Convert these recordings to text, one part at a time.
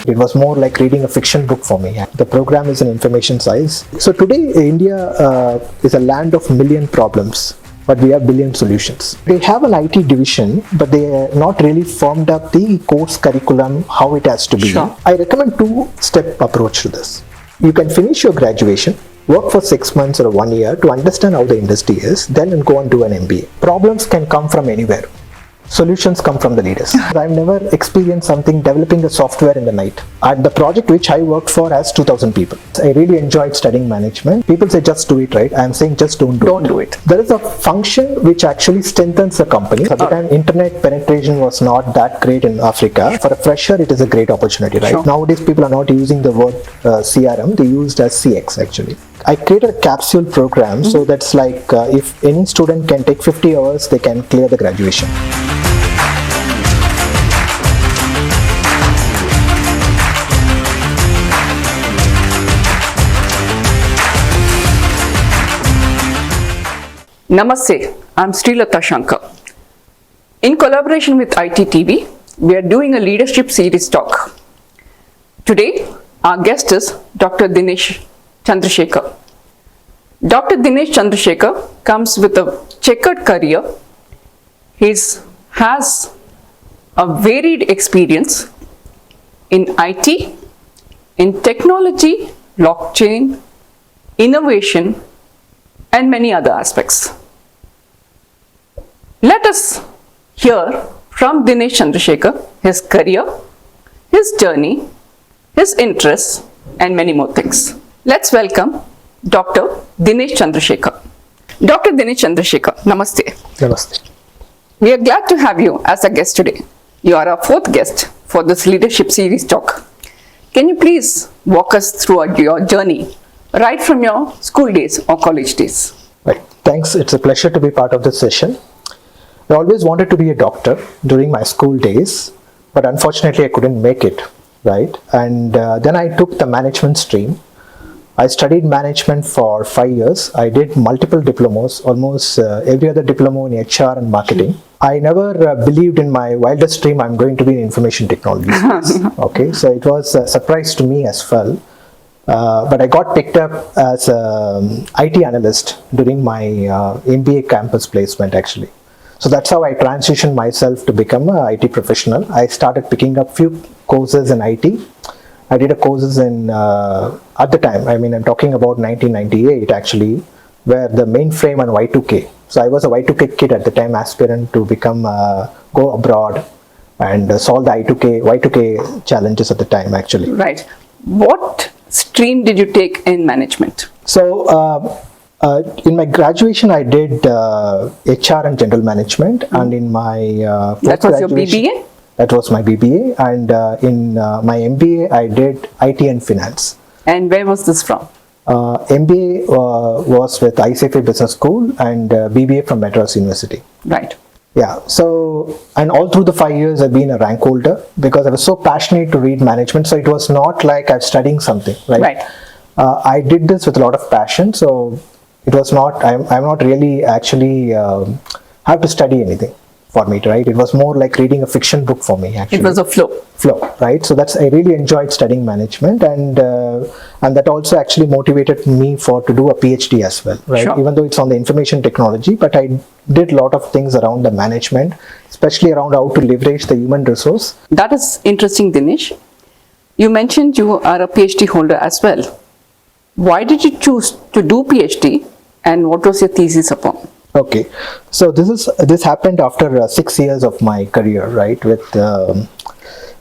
It was more like reading a fiction book for me. The program is in information science. So today, India is a land of million problems, but we have billion solutions. They have an IT division, but they are not really formed up the course curriculum, how it has to be. Sure. I recommend two-step approach to this. You can finish your graduation, work for 6 months or 1 year to understand how the industry is, then go and do an MBA. Problems can come from anywhere. Solutions come from the leaders. I've never experienced something developing a software in the night. And the project which I worked for has 2,000 people. I really enjoyed studying management. People say just do it, right? I'm saying just don't do it. There is a function which actually strengthens the company. At the time, internet penetration was not that great in Africa. For a fresher, it is a great opportunity, right? Sure. Nowadays, people are not using the word CRM. They used as CX actually. I created a capsule program, so that's like if any student can take 50 hours, they can clear the graduation. Namaste, I'm Sree Latha Shankar. In collaboration with ITTV, we are doing a leadership series talk. Today, our guest is Dr. Dinesh Chandrasekar. Dr. Dinesh Chandrasekar comes with a checkered career. He has a varied experience in IT, in technology, blockchain, innovation, and many other aspects. Let us hear from Dinesh Chandrasekar his career, his journey, his interests, and many more things. Let's welcome Dr. Dinesh Chandrasekar. Dr. Dinesh Chandrasekar, Namaste. Namaste. We are glad to have you as a guest today. You are our fourth guest for this leadership series talk. Can you please walk us through your journey right from your school days or college days? Right. Thanks. It's a pleasure to be part of this session. I always wanted to be a doctor during my school days, but unfortunately I couldn't make it, right? And then I took the management stream. I studied management for 5 years. I did multiple diplomas, almost every other diploma in HR and marketing. I never believed in my wildest dream I'm going to be in information technology space. Okay, so it was a surprise to me as well. But I got picked up as an IT analyst during my MBA campus placement actually. So that's how I transitioned myself to become an IT professional. I started picking up few courses in IT. I did a courses in, at the time, I mean I'm talking about 1998 actually, where the mainframe and Y2K. So I was a Y2K kid at the time, aspirant to become, go abroad and solve the Y2K challenges at the time actually. Right. What stream did you take in management? So in my graduation I did HR and general management, and in my that was your BBA? That was my BBA, and in my MBA I did IT and finance. And where was this from? MBA was with ICFA Business School and BBA from Madras University. Right. Yeah, so, and all through the 5 years I've been a rank holder because I was so passionate to read management, so it was not like I'm studying something, right? Right. I did this with a lot of passion, so it was not, I'm not really actually have to study anything for me, right? It was more like reading a fiction book for me actually. It was a flow, right? So that's, I really enjoyed studying management, and that also actually motivated me to do a PhD as well, right? Sure. Even though it's on the information technology, but I did a lot of things around the management, especially around how to leverage the human resource. That is interesting, Dinesh. You mentioned you are a PhD holder as well. Why did you choose to do PhD, and what was your thesis upon? Okay, so this happened after 6 years of my career, right? With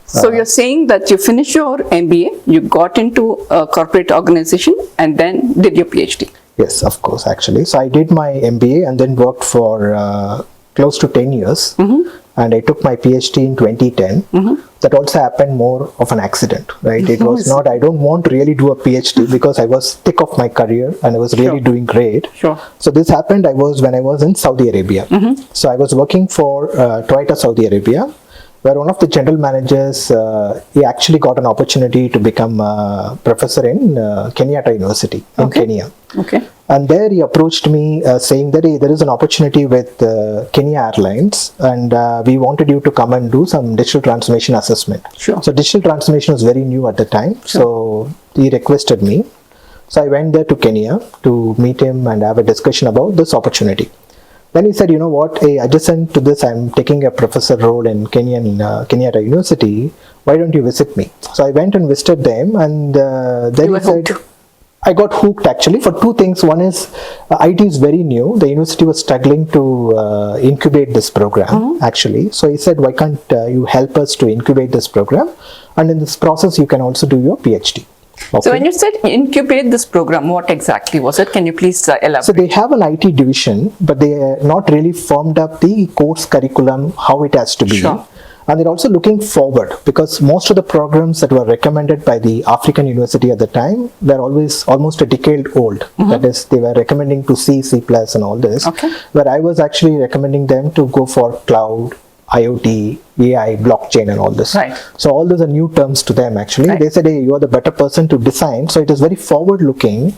so you're saying that you finished your MBA, you got into a corporate organization, and then did your PhD. Yes, of course, actually. So I did my MBA and then worked for close to 10 years. And I took my PhD in 2010. That also happened more of an accident, right? It was not, I don't want to really do a PhD because I was thick of my career and I was really doing great. Sure. So this happened when I was in Saudi Arabia. So I was working for Toyota Saudi Arabia, where one of the general managers, he actually got an opportunity to become a professor in Kenyatta University in Kenya. Okay. And there he approached me saying that, hey, there is an opportunity with Kenya Airlines, and we wanted you to come and do some digital transformation assessment. Sure. So digital transformation was very new at the time. Sure. So he requested me. So I went there to Kenya to meet him and have a discussion about this opportunity. Then he said, you know what, hey, adjacent to this, I'm taking a professor role in Kenyatta University. Why don't you visit me? So I went and visited them, and then he said, I got hooked actually for two things. One is IT is very new. The university was struggling to incubate this program actually. So he said, why can't you help us to incubate this program? And in this process, you can also do your PhD. Okay. So when you said incubate this program, what exactly was it? Can you please elaborate? So they have an IT division, but they are not really formed up the course curriculum, how it has to be. Sure. And they're also looking forward, because most of the programs that were recommended by the African university at the time were always almost a decade old. That is, they were recommending to C++ and all this. Okay. Where I was actually recommending them to go for cloud, IoT, AI, blockchain and all this. Right. So all those are new terms to them actually. Right. They said, hey, you are the better person to design. So it is very forward looking.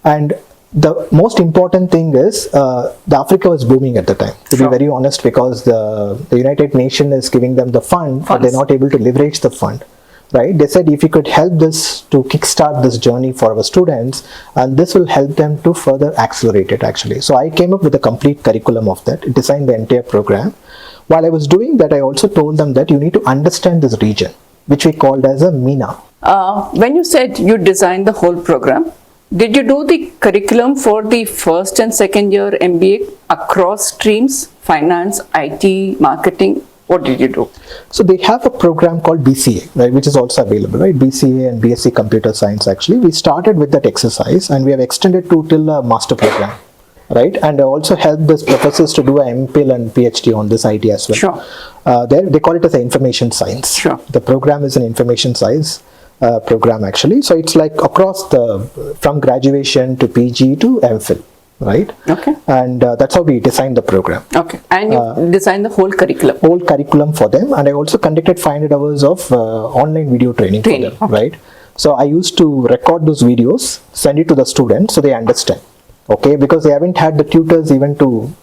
And the most important thing is the Africa was booming at the time, to be very honest, because the United Nations is giving them the fund, but they're not able to leverage the fund. Right? They said if you could help this to kickstart this journey for our students, and this will help them to further accelerate it actually. So I came up with a complete curriculum of that, designed the entire program. While I was doing that, I also told them that you need to understand this region, which we called as a MENA. When you said you designed the whole program, did you do the curriculum for the first and second year MBA across streams, finance, IT, marketing? What did you do? So they have a program called BCA, right, which is also available, right? BCA and BSc Computer Science actually. We started with that exercise and we have extended to till a master program, right? And I also helped these professors to do an MPhil and PhD on this IT as well. Sure. They call it as an information science. Sure. The program is an information science program actually. So it's like across from graduation to PG to MPhil. Right. Okay. And that's how we designed the program. Okay. And you designed the whole curriculum. Whole curriculum for them, and I also conducted 500 hours of online video training for them. Okay. Right. So I used to record those videos, send it to the students so they understand. Okay, because they haven't had the tutors even to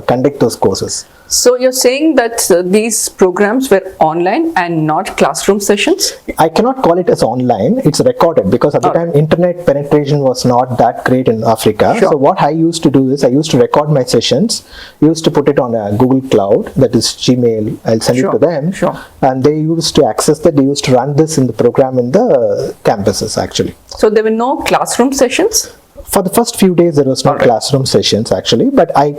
conduct those courses. So you're saying that these programs were online and not classroom sessions? I cannot call it as online. It's recorded because at the time internet penetration was not that great in Africa. Sure. So what I used to do is I used to record my sessions, used to put it on a Google Cloud, that is Gmail. I'll send it to them. Sure. And they used to access that. They used to run this in the program in the campuses actually. So there were no classroom sessions? For the first few days, there was no classroom sessions actually, but I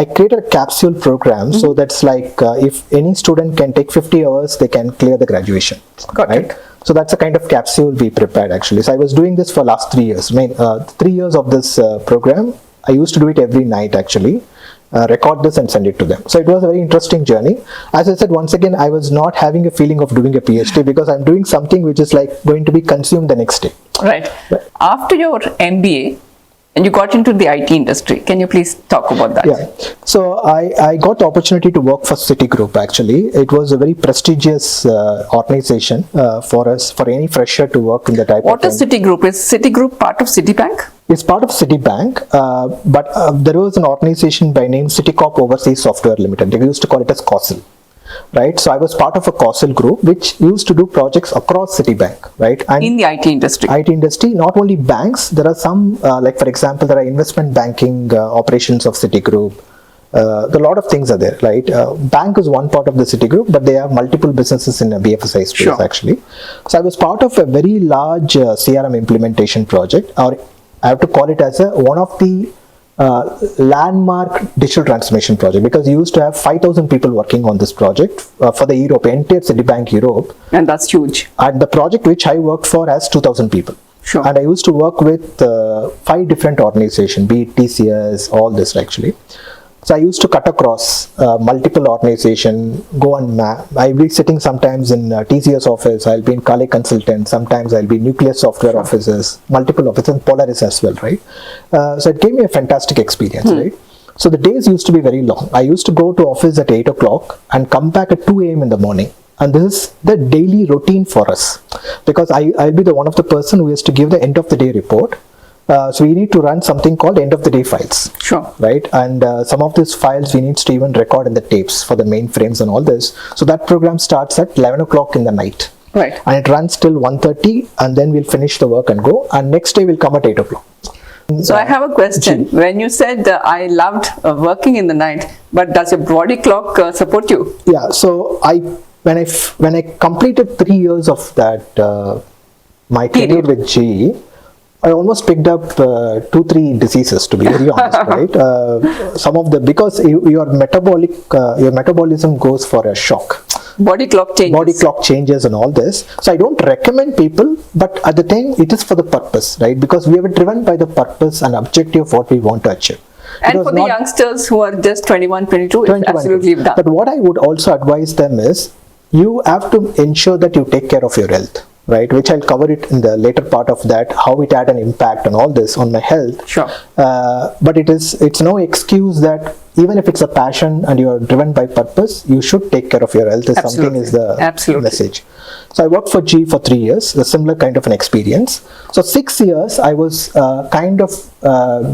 created a capsule program, so that's like if any student can take 50 hours, they can clear the graduation. Got it. So that's a kind of capsule we prepared actually. So I was doing this for last 3 years. 3 years of this program, I used to do it every night actually. Record this and send it to them. So it was a very interesting journey. As I said, once again, I was not having a feeling of doing a PhD because I'm doing something which is like going to be consumed the next day. Right. After your MBA, and you got into the IT industry. Can you please talk about that? Yeah. So I got the opportunity to work for Citigroup actually. It was a very prestigious organization for us, for any fresher to work in the type of... What is Citigroup? Is Citigroup part of Citibank? It's part of Citibank, but there was an organization by name Citicorp Overseas Software Limited. They used to call it as COSL. Right, so I was part of a COSL group which used to do projects across Citibank, right? And in the IT industry. IT industry, not only banks. There are some, like for example, there are investment banking operations of Citigroup. There are a lot of things are there, right? Bank is one part of the Citigroup, but they have multiple businesses in a BFSI space actually. So I was part of a very large CRM implementation project, or I have to call it as one of the landmark digital transformation project, because you used to have 5,000 people working on this project for the Europe, entire Citibank Europe. And that's huge. And the project which I worked for has 2,000 people. Sure. And I used to work with 5 different organizations, be it TCS, all this actually. So I used to cut across multiple organizations, go and map. I'll be sitting sometimes in TCS office, I'll be in Kale Consultant, sometimes I'll be Nucleus Software offices, multiple offices, and Polaris as well, right? So it gave me a fantastic experience, right? So the days used to be very long. I used to go to office at 8 o'clock and come back at 2 a.m. in the morning. And this is the daily routine for us, because I'll be the one of the person who has to give the end of the day report. So we need to run something called end of the day files. Sure. Right, and some of these files we need to even record in the tapes for the mainframes and all this. So that program starts at 11 o'clock in the night. Right. And it runs till 1:30, and then we'll finish the work and go. And next day we'll come at 8 o'clock. So I have a question. When you said I loved working in the night, but does your body clock support you? Yeah. So when I completed 3 years of that my tenure with GE, I almost picked up 2-3 diseases, to be very honest, right? Some of the, because your metabolism goes for a shock. Body clock changes And all this. So I don't recommend people, but at the time it is for the purpose, right? Because we were driven by the purpose and objective of what we want to achieve. And for the youngsters who are just 21, 22, it's absolutely done. But what I would also advise them is, you have to ensure that you take care of your health, right? Which I'll cover it in the later part of that, how it had an impact on all this on my health. Sure. But it's no excuse that even if it's a passion and you are driven by purpose, you should take care of your health. Something is the message. So I worked for GE for 3 years, a similar kind of an experience. So 6 years I was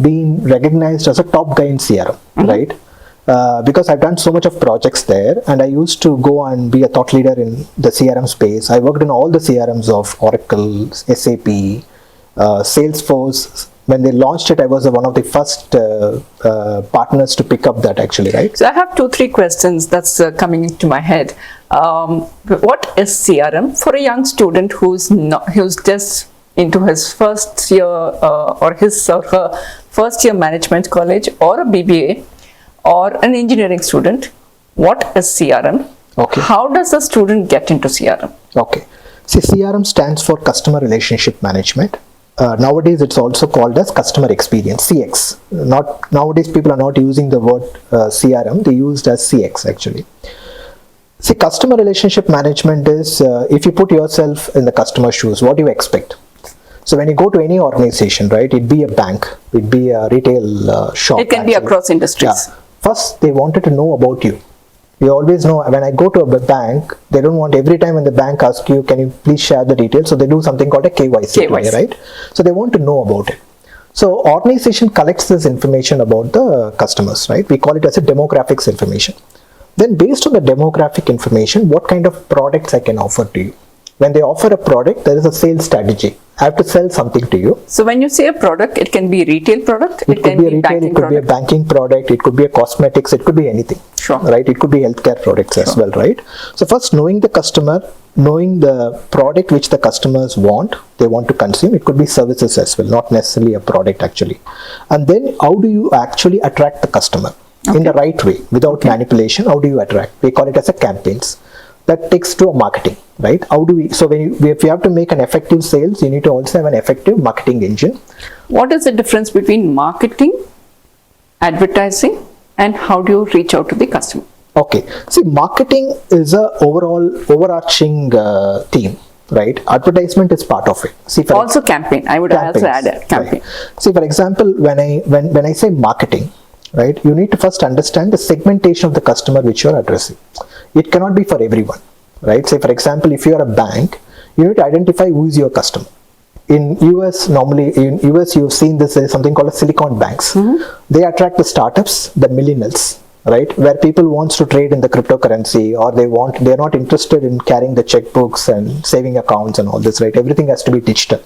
being recognized as a top guy in CRM, right? Because I've done so much of projects there, and I used to go and be a thought leader in the CRM space. I worked in all the CRMs of Oracle, SAP, Salesforce. When they launched it, I was one of the first partners to pick up that, actually, right? So I have 2-3 questions that's coming into my head. What is CRM for a young student who's just into his first year or his or her first year management college or a BBA or an engineering student? What is CRM? Okay. How does a student get into CRM? Okay. See, CRM stands for Customer Relationship Management. Nowadays, it's also called as Customer Experience, CX. Nowadays, people are not using the word CRM, they used as CX, actually. See, Customer Relationship Management is, if you put yourself in the customer's shoes, what do you expect? So when you go to any organization, right, it'd be a bank, it'd be a retail shop. It can be across industries. Yeah. First, they wanted to know about you. You always know, when I go to a bank, they don't want every time when the bank asks you, can you please share the details? So they do something called a KYC. Right? So they want to know about it. So organization collects this information about the customers, right? We call it as a demographics information. Then based on the demographic information, what kind of products I can offer to you? When they offer a product, there is a sales strategy. I have to sell something to you. So when you say a product, it can be a retail product, it could be a retail, it could be a banking product, it could be a cosmetics, it could be anything. Sure. Right? It could be healthcare products as well, right? So first, knowing the customer, knowing the product which the customers want, they want to consume. It could be services as well, not necessarily a product, actually. And then how do you actually attract the customer in the right way, without manipulation? How do you attract? We call it as a campaigns. That takes to a marketing, right? How do we, so if you have to make an effective sales, you need to also have an effective marketing engine. What is the difference between marketing, advertising, and how do you reach out to the customer? Okay, see, marketing is a overarching theme, right? Advertisement is part of it. See, also campaign. I would also add a campaign. Right. See, for example, when I say marketing, right, you need to first understand the segmentation of the customer which you are addressing. It cannot be for everyone, right? Say, for example, if you are a bank, you need to identify who is your customer. In US, normally in US, you've seen this, there's something called a silicon banks. They attract the startups, the millennials, right? Where people wants to trade in the cryptocurrency, or they're not interested in carrying the checkbooks and saving accounts and all this, right? Everything has to be digital.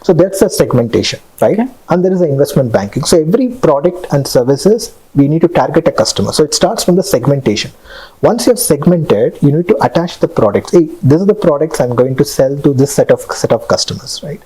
So that's a segmentation, right? Okay. And there is an investment banking. So every product and services, we need to target a customer. So it starts from the segmentation. Once you have segmented, you need to attach the products. Hey, these are the products I'm going to sell to this set of customers, right?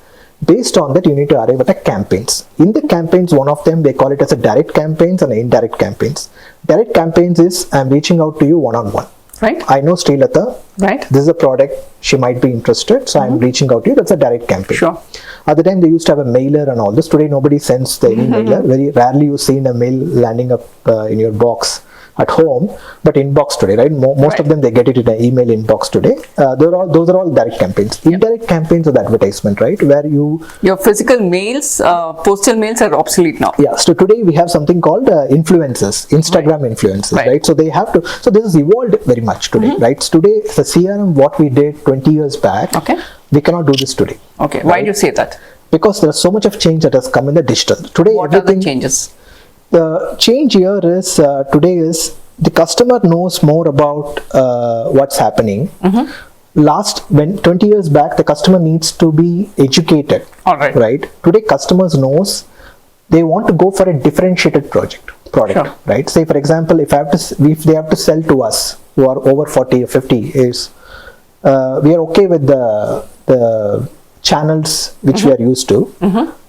Based on that, you need to arrive at the campaigns. In the campaigns, one of them, they call it as a direct campaigns and indirect campaigns. Direct campaigns is, I'm reaching out to you one-on-one. Right. I know Sree Latha. Right. This is a product, she might be interested, so I'm reaching out to you. That's a direct campaign. Sure. At the time, they used to have a mailer and all this. Today, nobody sends any mailer. Very rarely you see a mail landing up in your box at home, but inbox today, right? Most of them, they get it in an email inbox today. Those are all direct campaigns. Indirect campaigns are the advertisement, right? Where your physical mails, postal mails are obsolete now. Yeah. So today we have something called influencers, Instagram influencers, right? So they have to. So this has evolved very much today, right? So today, the CRM, what we did 20 years back, we cannot do this today. Okay. Why do you say that? because there's so much of change that has come in the digital. Today, What are the changes? The change here is today is the customer knows more about what's happening. When 20 years back, the customer needs to be educated. All right. Right. Today, customers knows they want to go for a differentiated product. Sure. Right. Say for example, if they have to sell to us who are over 40 or 50, is we are okay with the channels which we are used to.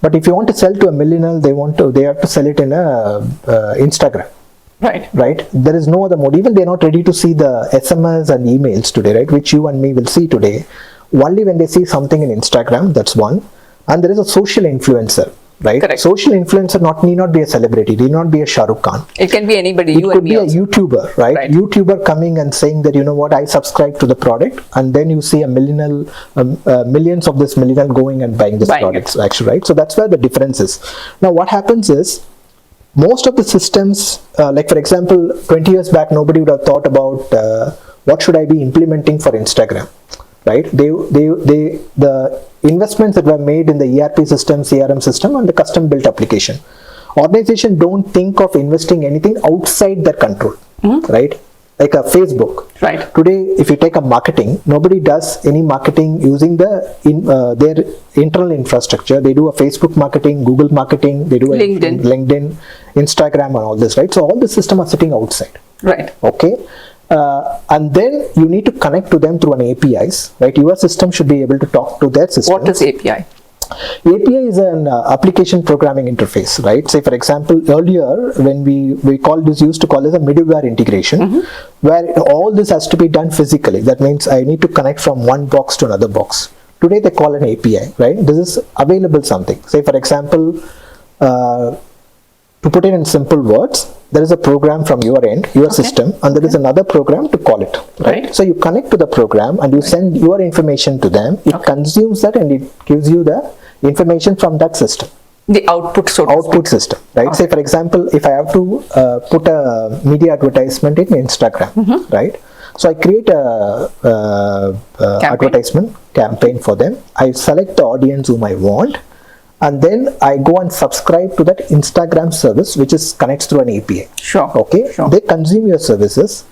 But if you want to sell to a millennial, they have to sell it in a Instagram. Right. There is no other mode. Even they are not ready to see the SMS and emails today, right? Which you and me will see today. Only when they see something in Instagram, that's one. And there is a social influencer, right? Correct. Social influencer need not be a celebrity, need not be a Shah Rukh Khan. It can be anybody. It could be a YouTuber, right? YouTuber coming and saying that, you know what, I subscribe to the product, and then you see a millions of this millennial going and buying this product, actually, right? So that's where the difference is. Now, what happens is, most of the systems, like for example, 20 years back, nobody would have thought about what should I be implementing for Instagram, right? The investments that were made in the ERP system, CRM system, and the custom built application. Organization don't think of investing anything outside their control, right? Like a Facebook. Right. Today, if you take a marketing, nobody does any marketing using their internal infrastructure. They do a Facebook marketing, Google marketing, they do LinkedIn, Instagram, and all this, right? So all the system are sitting outside. Right. Okay. And then you need to connect to them through an APIs, right? Your system should be able to talk to their system. What is API? API is an application programming interface, right? Say for example, earlier when used to call this a middleware integration, where all this has to be done physically. That means I need to connect from one box to another box. Today they call an API, right? This is available something. Say for example, to put it in simple words, there is a program from your end, your system, and there is another program to call it, right? So you connect to the program and you send your information to them. It consumes that and it gives you the information from that system. The output system, right? Say for example, if I have to put a media advertisement in Instagram, right? So I create a advertisement campaign for them. I select the audience whom I want, and then I go and subscribe to that Instagram service, which connects through an API. Sure. Okay. Sure. They consume your services,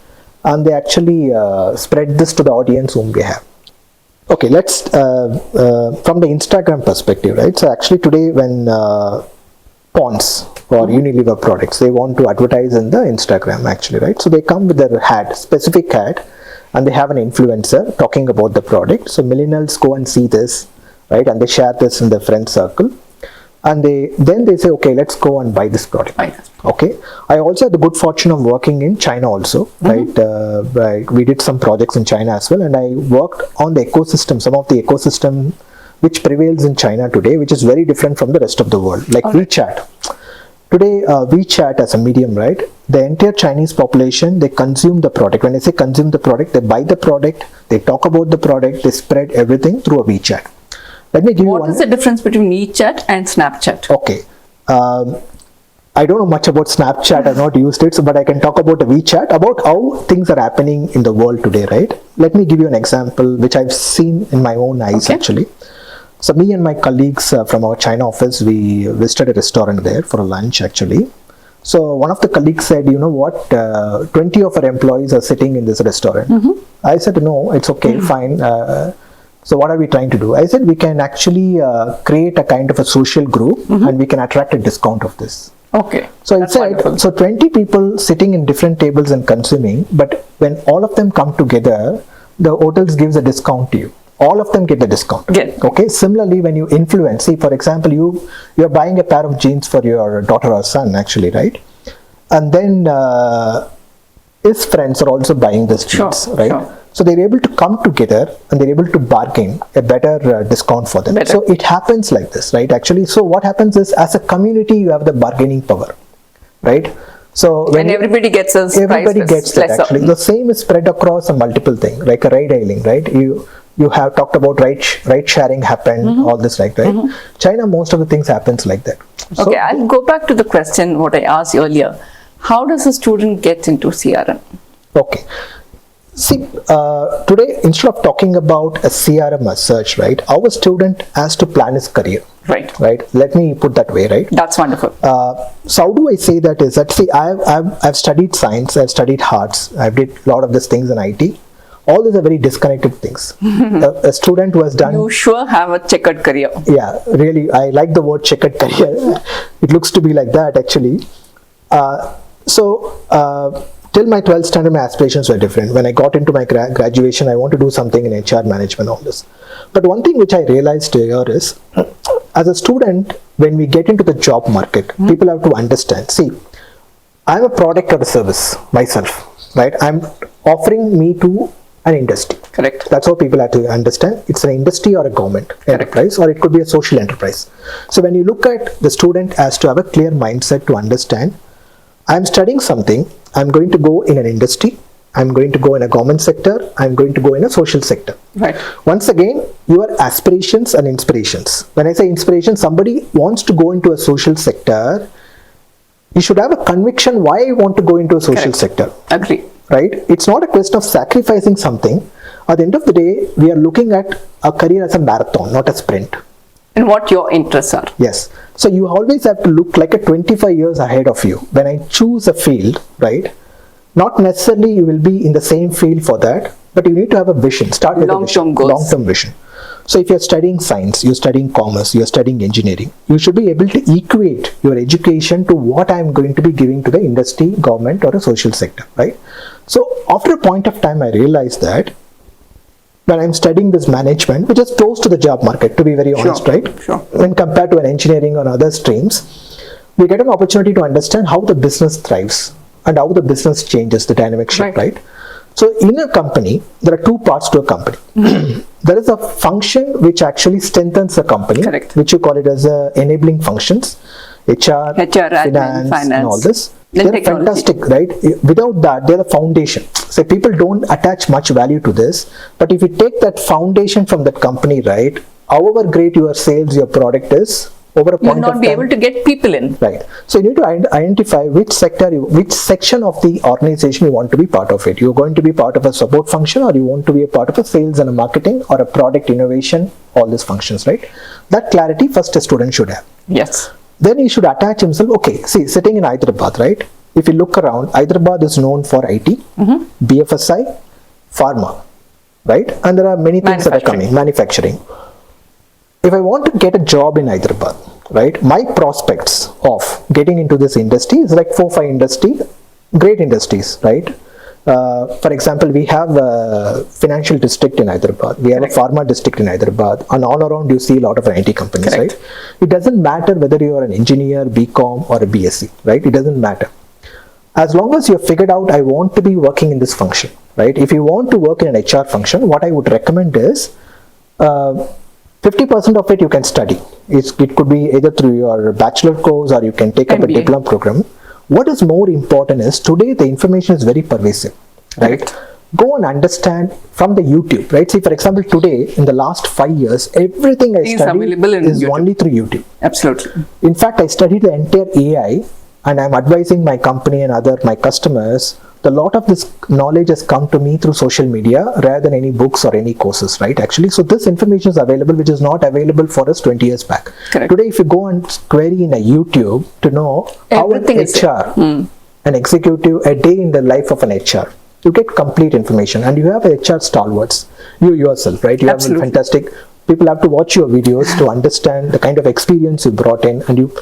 and they actually spread this to the audience whom they have. Okay. Let's from the Instagram perspective, right? So actually today, when Pond's or Unilever products, they want to advertise in the Instagram, actually, right? So they come with their specific ad, and they have an influencer talking about the product. So millennials go and see this, right? And they share this in their friend circle, and then they say, okay, let's go and buy this product. Okay. I also had the good fortune of working in China also, right? We did some projects in China as well, and I worked on the ecosystem, some of the ecosystem which prevails in China today, which is very different from the rest of the world, like WeChat. Today, WeChat as a medium, right? The entire Chinese population, they consume the product. When I say consume the product, they buy the product, they talk about the product, they spread everything through a WeChat. Let me give you one. What is the difference between WeChat and Snapchat? Okay. I don't know much about Snapchat. I've not used it, but I can talk about the WeChat, about how things are happening in the world today, right? Let me give you an example, which I've seen in my own eyes, actually. So me and my colleagues from our China office, we visited a restaurant there for a lunch, actually. So one of the colleagues said, you know what, 20 of our employees are sitting in this restaurant. I said, no, it's okay, fine. So what are we trying to do? I said, we can actually create a kind of a social group, and we can attract a discount of this. Okay. So I said, so 20 people sitting in different tables and consuming, but when all of them come together, the hotels gives a discount to you. All of them get the discount. Okay. Similarly, when you influence, see, for example, you're buying a pair of jeans for your daughter or son, actually, right? And then his friends are also buying this jeans, right? Sure. So they're able to come together and they're able to bargain a better discount for them. So it happens like this, right? Actually, so what happens is, as a community, you have the bargaining power, right? So when everybody gets that. Actually, the same is spread across a multiple thing, like a ride hailing, right? You have talked about ride sharing happened, all this, like, right? China, most of the things happens like that. So, okay, I'll go back to the question what I asked earlier. How does a student get into CRM? Okay. See, today, instead of talking about a CRM as such, right, our student has to plan his career. Right. Let me put that way, right? That's wonderful. So how do I say that is that, see, I've studied science, I've studied arts, I've did a lot of these things in IT. All these are very disconnected things. A student who has done... You sure have a checkered career. Yeah, really, I like the word checkered career. It looks to be like that, actually. Till my 12th standard, my aspirations were different. When I got into my graduation, I want to do something in HR management, all this. But one thing which I realized here is, as a student, when we get into the job market, people have to understand. See, I'm a product or a service myself, right? I'm offering me to an industry. Correct. That's how people have to understand. It's an industry or a government enterprise, or it could be a social enterprise. So when you look at the student as to have a clear mindset to understand, I'm studying something, I'm going to go in an industry, I'm going to go in a government sector, I'm going to go in a social sector. Right. Once again, your aspirations and inspirations. When I say inspiration, somebody wants to go into a social sector, you should have a conviction why you want to go into a social sector. Agree. Right? It's not a question of sacrificing something. At the end of the day, we are looking at a career as a marathon, not a sprint. And what your interests are. Yes. So you always have to look like a 25 years ahead of you. When I choose a field, right? Not necessarily you will be in the same field for that, but you need to have a vision. Start with a vision. Long-term goals. Long-term vision. So if you're studying science, you're studying commerce, you're studying engineering, you should be able to equate your education to what I'm going to be giving to the industry, government, or a social sector, right? So after a point of time, I realized that when I'm studying this management, which is close to the job market, to be very honest, right? Sure. When compared to an engineering or other streams, we get an opportunity to understand how the business thrives and how the business changes, the dynamic shift, right? So in a company, there are two parts to a company. There is a function which actually strengthens the company, Correct. which you call it as enabling functions, HR, admin, finance, and all this. Then They're technology. fantastic, right? Without that, they're the foundation. So people don't attach much value to this, but if you take that foundation from that company, right, however great your sales, your product is, over a You'll point not of be time, able to get people in. right. So you need to identify which sector, which section of the organization you want to be part of it. You're going to be part of a support function, or you want to be a part of a sales and a marketing, or a product innovation, all these functions, right? That clarity first a student should have. Yes. Then he should attach himself. Okay, see, sitting in Hyderabad, right? If you look around, Hyderabad is known for IT, BFSI, pharma, right? And there are many things that are coming, manufacturing. If I want to get a job in Hyderabad, right, my prospects of getting into this industry is like 4-5 industry, great industries, right? For example, we have a financial district in Hyderabad, we have a pharma district in Hyderabad, and all around you see a lot of IT companies, right? It doesn't matter whether you are an engineer, BCom, or a BSc, right? It doesn't matter. As long as you have figured out, I want to be working in this function, right? If you want to work in an HR function, what I would recommend is 50% of it you can study. It could be either through your bachelor course, or you can take up a MBA. diploma program. What is more important is today the information is very pervasive, right? Go and understand from the YouTube, right? See, for example, today in the last 5 years, everything I Is study available in is YouTube. only through YouTube. Absolutely. In fact, I studied the entire AI, and I'm advising my company and my customers. A lot of this knowledge has come to me through social media rather than any books or any courses, right? Actually, so this information is available, which is not available for us 20 years back. Correct. Today, if you go and query in a YouTube to know Everything how is an HR, an executive, a day in the life of an HR, you get complete information, and you have HR stalwarts. You yourself, right? You Absolutely. have fantastic. People have to watch your videos to understand the kind of experience you brought in, and you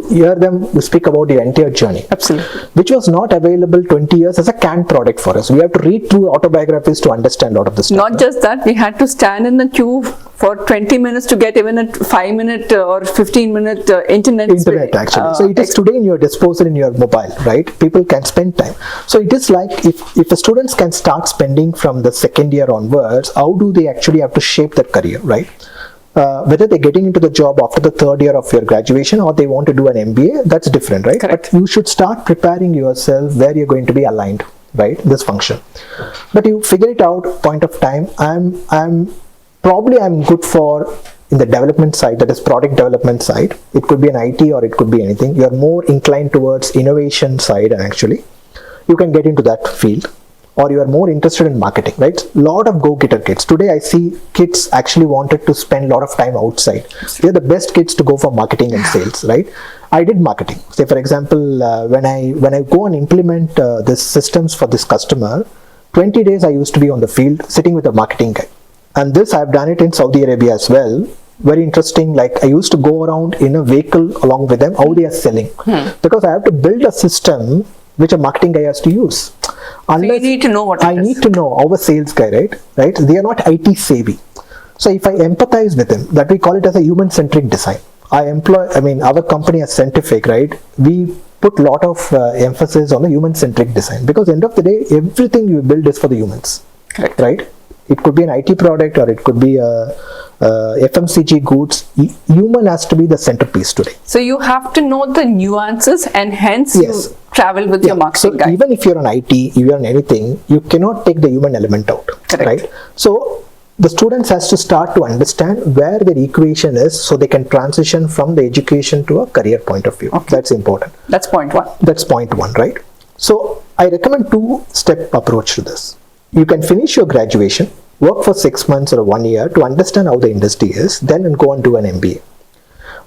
hear them speak about your entire journey. Absolutely. Which was not available 20 years as a canned product for us. We have to read through autobiographies to understand a lot of this stuff. Not just that, we had to stand in the queue for 20 minutes to get even a 5-minute or 15-minute internet Actually. So it is today in your disposal in your mobile, right? People can spend time. So it is like if the students can start spending from the second year onwards, how do they actually have to shape their career, right? Whether they're getting into the job after the third year of your graduation, or they want to do an MBA, that's different, right? Correct. But you should start preparing yourself where you're going to be aligned, right? This function. But you figure it out point of time. I'm good for in the development side, that is product development side. It could be an IT or it could be anything. You're more inclined towards innovation side, and actually you can get into that field. or you are more interested in marketing, right? Lot of go-getter kids. Today I see kids actually wanted to spend a lot of time outside. They're the best kids to go for marketing and sales, right? I did marketing. Say for example, when I go and implement this systems for this customer, 20 days I used to be on the field sitting with a marketing guy. And this I've done it in Saudi Arabia as well. Very interesting. Like I used to go around in a vehicle along with them, how they are selling. Because I have to build a system which a marketing guy has to use. Unless so you need to know what I need to know our sales guy, right? They are not IT savvy. So if I empathize with them, that we call it as a human-centric design. Our company as Scientific, right? We put a lot of emphasis on the human-centric design, because end of the day, everything you build is for the humans. Correct. Right? It could be an IT product or it could be a FMCG goods. Human has to be the centerpiece today. So you have to know the nuances, and hence Yes. you travel with your marketing guy. Even if you're on IT, if you're on anything, you cannot take the human element out. Correct. Right? So the students has to start to understand where their equation is, so they can transition from the education to a career point of view. Okay. That's important. That's point one. That's point one, right? So I recommend two-step approach to this. You can finish your graduation, work for 6 months or 1 year to understand how the industry is, then go and do an MBA.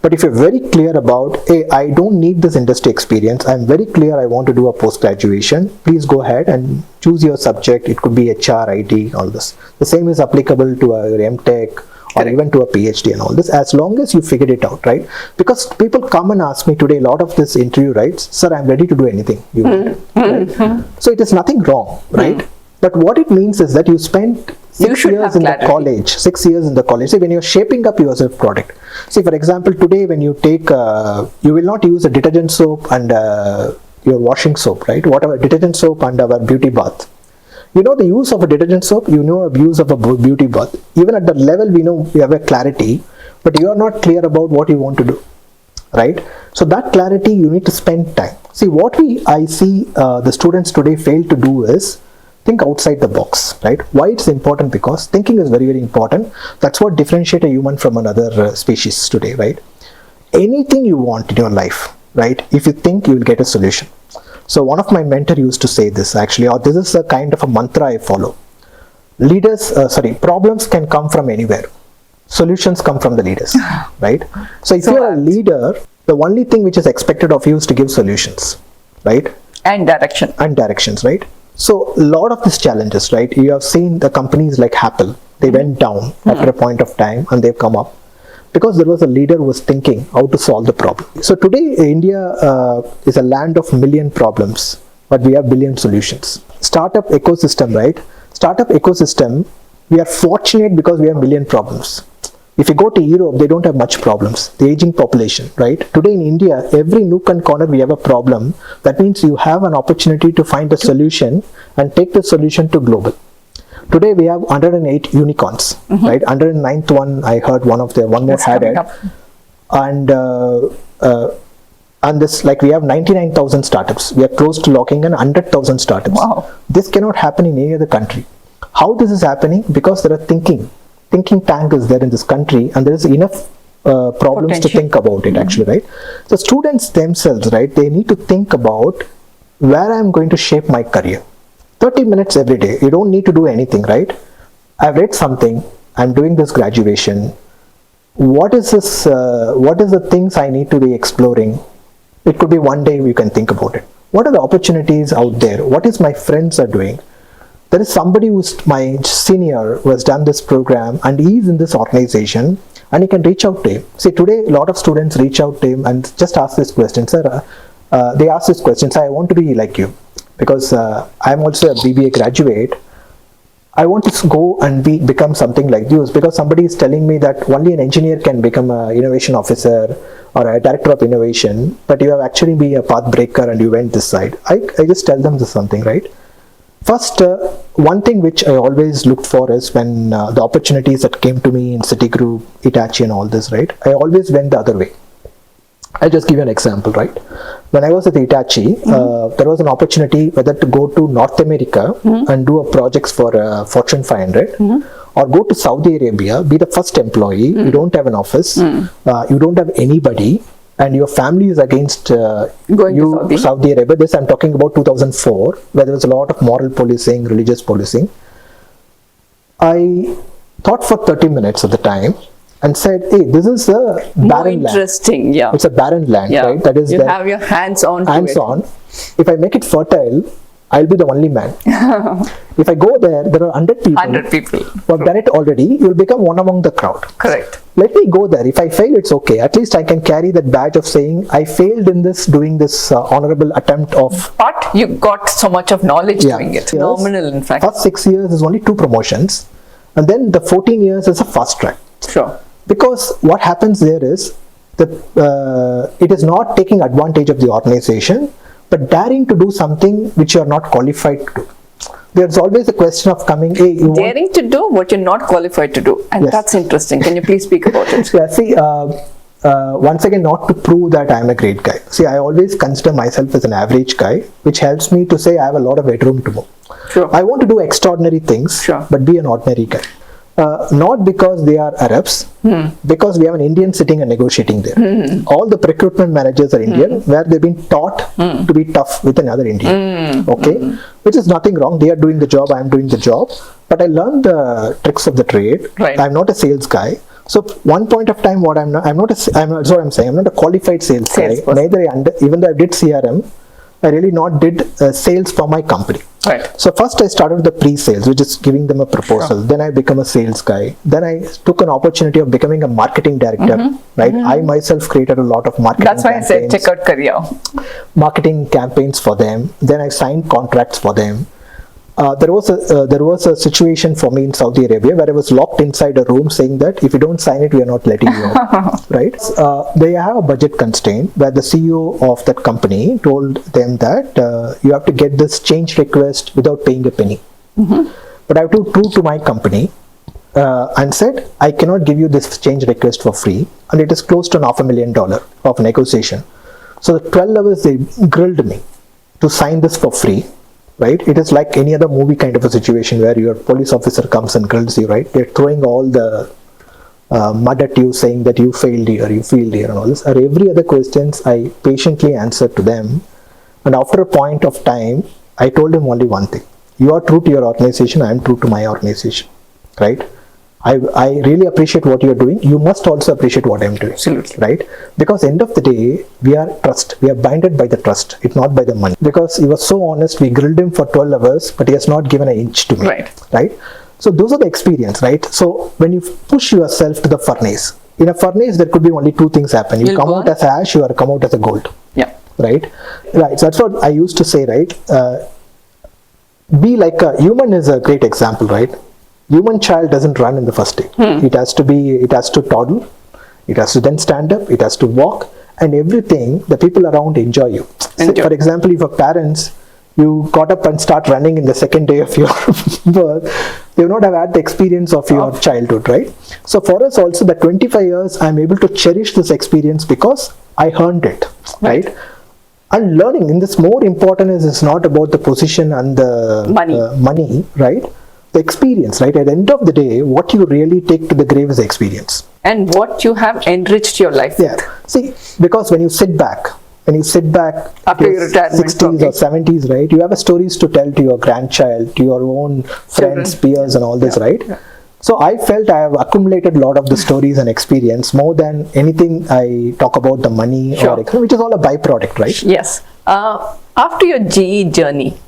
But if you're very clear about, hey, I don't need this industry experience, I'm very clear I want to do a post-graduation, please go ahead and choose your subject. It could be HR, IT, all this. The same is applicable to your MTech or Correct. even to a PhD and all this, as long as you figured it out, right? Because people come and ask me today, a lot of this interview, right? Sir, I'm ready to do anything you want. Right? So it is nothing wrong, right? But what it means is that you spent 6 years in the college, 6 years in the college. See, when you're shaping up your product. See, for example, today when you take, you will not use a detergent soap and your washing soap, right? Whatever, detergent soap and our beauty bath. You know the use of a detergent soap, you know the use of a beauty bath. Even at that level, we know we have a clarity, but you are not clear about what you want to do, right? So that clarity, you need to spend time. See, what I see the students today fail to do is think outside the box, right? Why it's important? Because thinking is very, very important. That's what differentiates a human from another species today, right? Anything you want in your life, right? If you think, you will get a solution. So one of my mentors used to say this actually, or this is a kind of a mantra I follow. Problems can come from anywhere. Solutions come from the leaders, right? So if you're a leader, the only thing which is expected of you is to give solutions, right? And direction. And directions, right? So a lot of these challenges, right? You have seen the companies like Apple, they went down after a point of time and they've come up because there was a leader who was thinking how to solve the problem. So today India is a land of million problems, but we have billion solutions. Startup ecosystem, right? Startup ecosystem, we are fortunate because we have million problems. If you go to Europe, they don't have much problems. The aging population, right? Today in India, every nook and corner we have a problem. That means you have an opportunity to find a solution and take the solution to global. Today we have 108 unicorns, right? 109th one, I heard one more had it. And this, like we have 99,000 startups. We are close to locking in 100,000 startups. Wow. This cannot happen in any other country. How this is happening? Because there are thinking tank is there in this country, and there is enough problems to think about it actually, right? So students themselves, right, they need to think about where I'm going to shape my career. 30 minutes every day, you don't need to do anything, right? I've read something, I'm doing this graduation. What is the things I need to be exploring? It could be one day you can think about it. What are the opportunities out there? What is my friends are doing? There is somebody who's my senior who has done this program and he's in this organization and he can reach out to him. See, today a lot of students reach out to him and just ask this question, sir. They ask this question, sir, I want to be like you because I'm also a BBA graduate. I want to go and become something like you, because somebody is telling me that only an engineer can become an innovation officer or a director of innovation, but you have actually been a path breaker and you went this side. I just tell them this something, right? First, one thing which I always looked for is when the opportunities that came to me in Citigroup, Hitachi and all this, right? I always went the other way. I'll just give you an example, right? When I was at Hitachi, there was an opportunity whether to go to North America and do a projects for Fortune 500 or go to Saudi Arabia, be the first employee, you don't have an office, you don't have anybody, and your family is against Going to you, Saudi Arabia. This I'm talking about 2004, where there was a lot of moral policing, religious policing. I thought for 30 minutes at the time and said, hey, this is a barren land. Interesting, yeah. It's a barren land, Yeah. right? That is you have your hands on to it. hands on. If I make it fertile, I'll be the only man. If I go there, there are 100 people. 100 people. Who have done it already. You will become one among the crowd. Correct. Let me go there. If I fail, it's okay. At least I can carry that badge of saying I failed in this, doing this honorable attempt of. But you got so much of knowledge doing it. Yes. Phenomenal, in fact. First 6 years is only 2 promotions, and then the 14 years is a fast track. Sure. Because what happens there is that it is not taking advantage of the organization, but daring to do something which you are not qualified to do. There's always a question of coming, hey, you Daring to do what you're not qualified to do. And Yes. that's interesting. Can you please speak about it? Yeah, see, once again, not to prove that I'm a great guy. See, I always consider myself as an average guy, which helps me to say I have a lot of headroom to move. Sure. I want to do extraordinary things, Sure. but be an ordinary guy. Not because they are Arabs, because we have an Indian sitting and negotiating there. All the procurement managers are Indian, where they've been taught to be tough with another Indian. Okay, which is nothing wrong. They are doing the job, I am doing the job. But I learned the tricks of the trade. Right. I'm not a sales guy. So one point of time, I'm not a qualified sales guy. Salesperson. Neither even though I did CRM, I really not did sales for my company. Right. So first I started with the pre-sales, which is giving them a proposal. Then I become a sales guy. Then I took an opportunity of becoming a marketing director. Right. I myself created a lot of marketing. That's why I said campaigns, check out career. marketing campaigns for them. Then I signed contracts for them. There was a situation for me in Saudi Arabia where I was locked inside a room saying that if you don't sign it, we are not letting you out. Right? They have a budget constraint where the CEO of that company told them that you have to get this change request without paying a penny. But I have to prove to my company and said, I cannot give you this change request for free, and it is close to $500,000 of negotiation. So the 12 hours they grilled me to sign this for free. Right, it is like any other movie kind of a situation where your police officer comes and grills you. Right, they're throwing all the mud at you, saying that you failed here, you failed here, and all this. Or every other questions, I patiently answered to them. And after a point of time, I told him only one thing: you are true to your organization, I am true to my organization. Right. I really appreciate what you're doing. You must also appreciate what I'm doing. Absolutely. Right? Because end of the day, we are trust. We are binded by the trust. It's not by the money. Because he was so honest, we grilled him for 12 hours, but he has not given an inch to me. Right. Right? So those are the experience, right? So when you push yourself to the furnace, in a furnace, there could be only 2 things happen. You You'll come burn. out as ash, you are come out as a gold. Yeah. Right? Right. So that's what I used to say, right? Be like a human is a great example, right? Human child doesn't run in the first day. It has to toddle, it has to then stand up, it has to walk, and everything, the people around enjoy you. Say, Enjoy. for example, if a parents, you got up and start running in the second day of your birth, they will not have had the experience of your childhood, right? So for us also, the 25 years, I'm able to cherish this experience because I earned it, right? And learning in this more important is it's not about the position and the money, right? The experience, right? At the end of the day, what you really take to the grave is experience. And what you have enriched your life Yeah. See, because when you sit back After your retirement, 60s or 70s, right? You have a stories to tell to your grandchild, to your own friends, peers, and all this, right? Yeah. So I felt I have accumulated a lot of the stories and experience more than anything I talk about the money or which is all a byproduct, right? Yes. After your GE journey,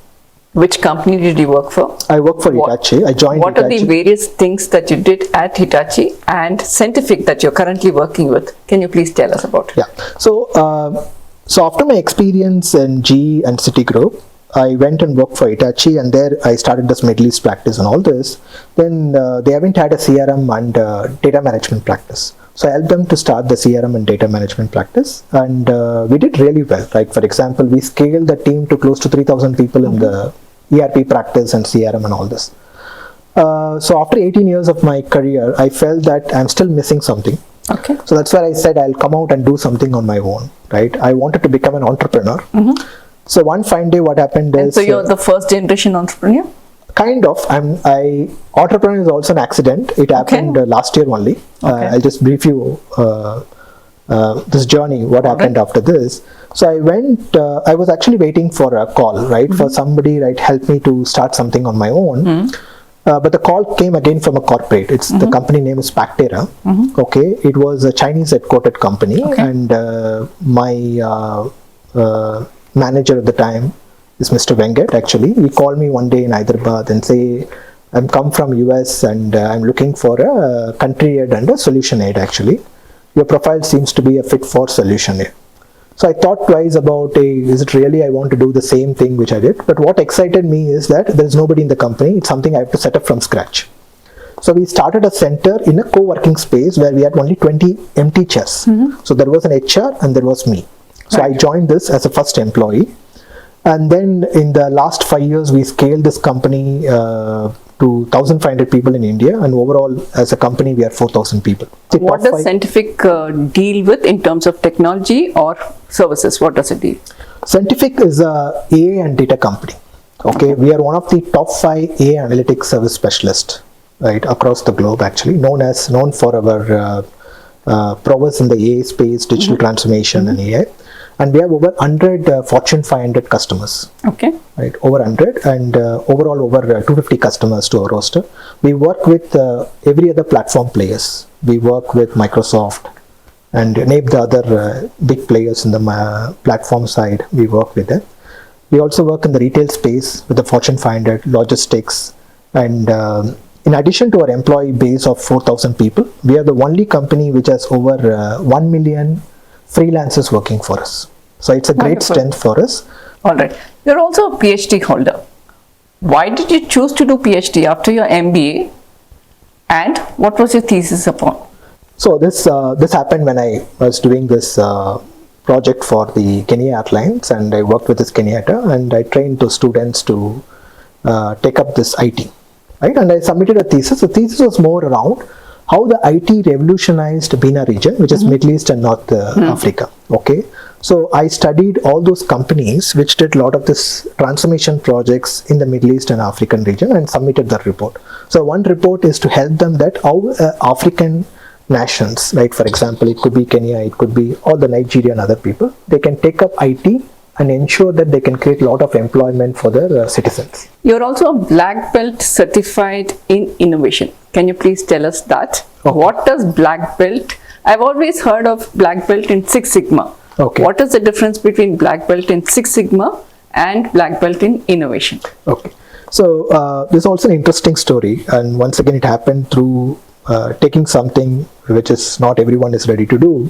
which company did you work for? I work for Hitachi. I joined What Hitachi. are the various things that you did at Hitachi and Scientific that you're currently working with? Can you please tell us about it? Yeah. So after my experience in GE and Citigroup, I went and worked for Hitachi, and there I started this Middle East practice and all this. Then they haven't had a CRM and data management practice. So I helped them to start the CRM and data management practice, and we did really well. Like for example, we scaled the team to close to 3,000 people in the ERP practice and CRM and all this. So after 18 years of my career, I felt that I'm still missing something. Okay. So that's why I said I'll come out and do something on my own, right? I wanted to become an entrepreneur. So one fine day, what happened is... So you're the first generation entrepreneur? Kind of. Entrepreneur is also an accident. It happened last year only. I'll just brief you this journey, what happened after this. So I went, I was actually waiting for a call, right, for somebody, right, help me to start something on my own. But the call came again from a corporate. It's the company name is Pactera. Okay, it was a Chinese headquartered company, and my manager at the time is Mr. Vengat. Actually, he called me one day in Hyderabad and say, "I'm come from US and I'm looking for a country head and a solution head. Actually, your profile seems to be a fit for solution head." So I thought twice about, hey, is it really I want to do the same thing which I did? But what excited me is that there is nobody in the company. It's something I have to set up from scratch. So we started a center in a co-working space where we had only 20 empty chairs. So there was an HR and there was me. So I joined this as a first employee. And then in the last 5 years, we scaled this company to 1,500 people in India, and overall as a company we are 4,000 people. What does Scientific deal with in terms of technology or services? What does it deal? Scientific is a AI and data company. Okay, we are one of the top 5 AI analytics service specialists, right, across the globe. Actually, known for our prowess in the AI space, digital transformation, and AI. And we have over 100 Fortune 500 customers. Okay. Right, over 100, and overall over 250 customers to our roster. We work with every other platform players. We work with Microsoft and name the other big players in the platform side. We work with them. We also work in the retail space with the Fortune 500, logistics, and in addition to our employee base of 4,000 people, we are the only company which has over 1 million freelancers working for us. So it's a great strength for us. All right. You're also a PhD holder. Why did you choose to do PhD after your MBA? And what was your thesis upon? So this happened when I was doing this project for the Kenya Airlines, and I worked with this Kenyatta, and I trained those students to take up this IT. Right? And I submitted a thesis. The thesis was more around how the IT revolutionized MENA region, which is Middle East and North Africa. Okay, so I studied all those companies which did a lot of this transformation projects in the Middle East and African region and submitted the report. So one report is to help them that how African nations, like for example, it could be Kenya, it could be all the Nigeria and other people, they can take up IT and ensure that they can create a lot of employment for their citizens. You're also a black belt certified in innovation. Can you please tell us that? Okay. What does black belt? I've always heard of black belt in Six Sigma. Okay. What is the difference between black belt in Six Sigma and black belt in innovation? Okay. So this is also an interesting story, and once again it happened through taking something which is not everyone is ready to do.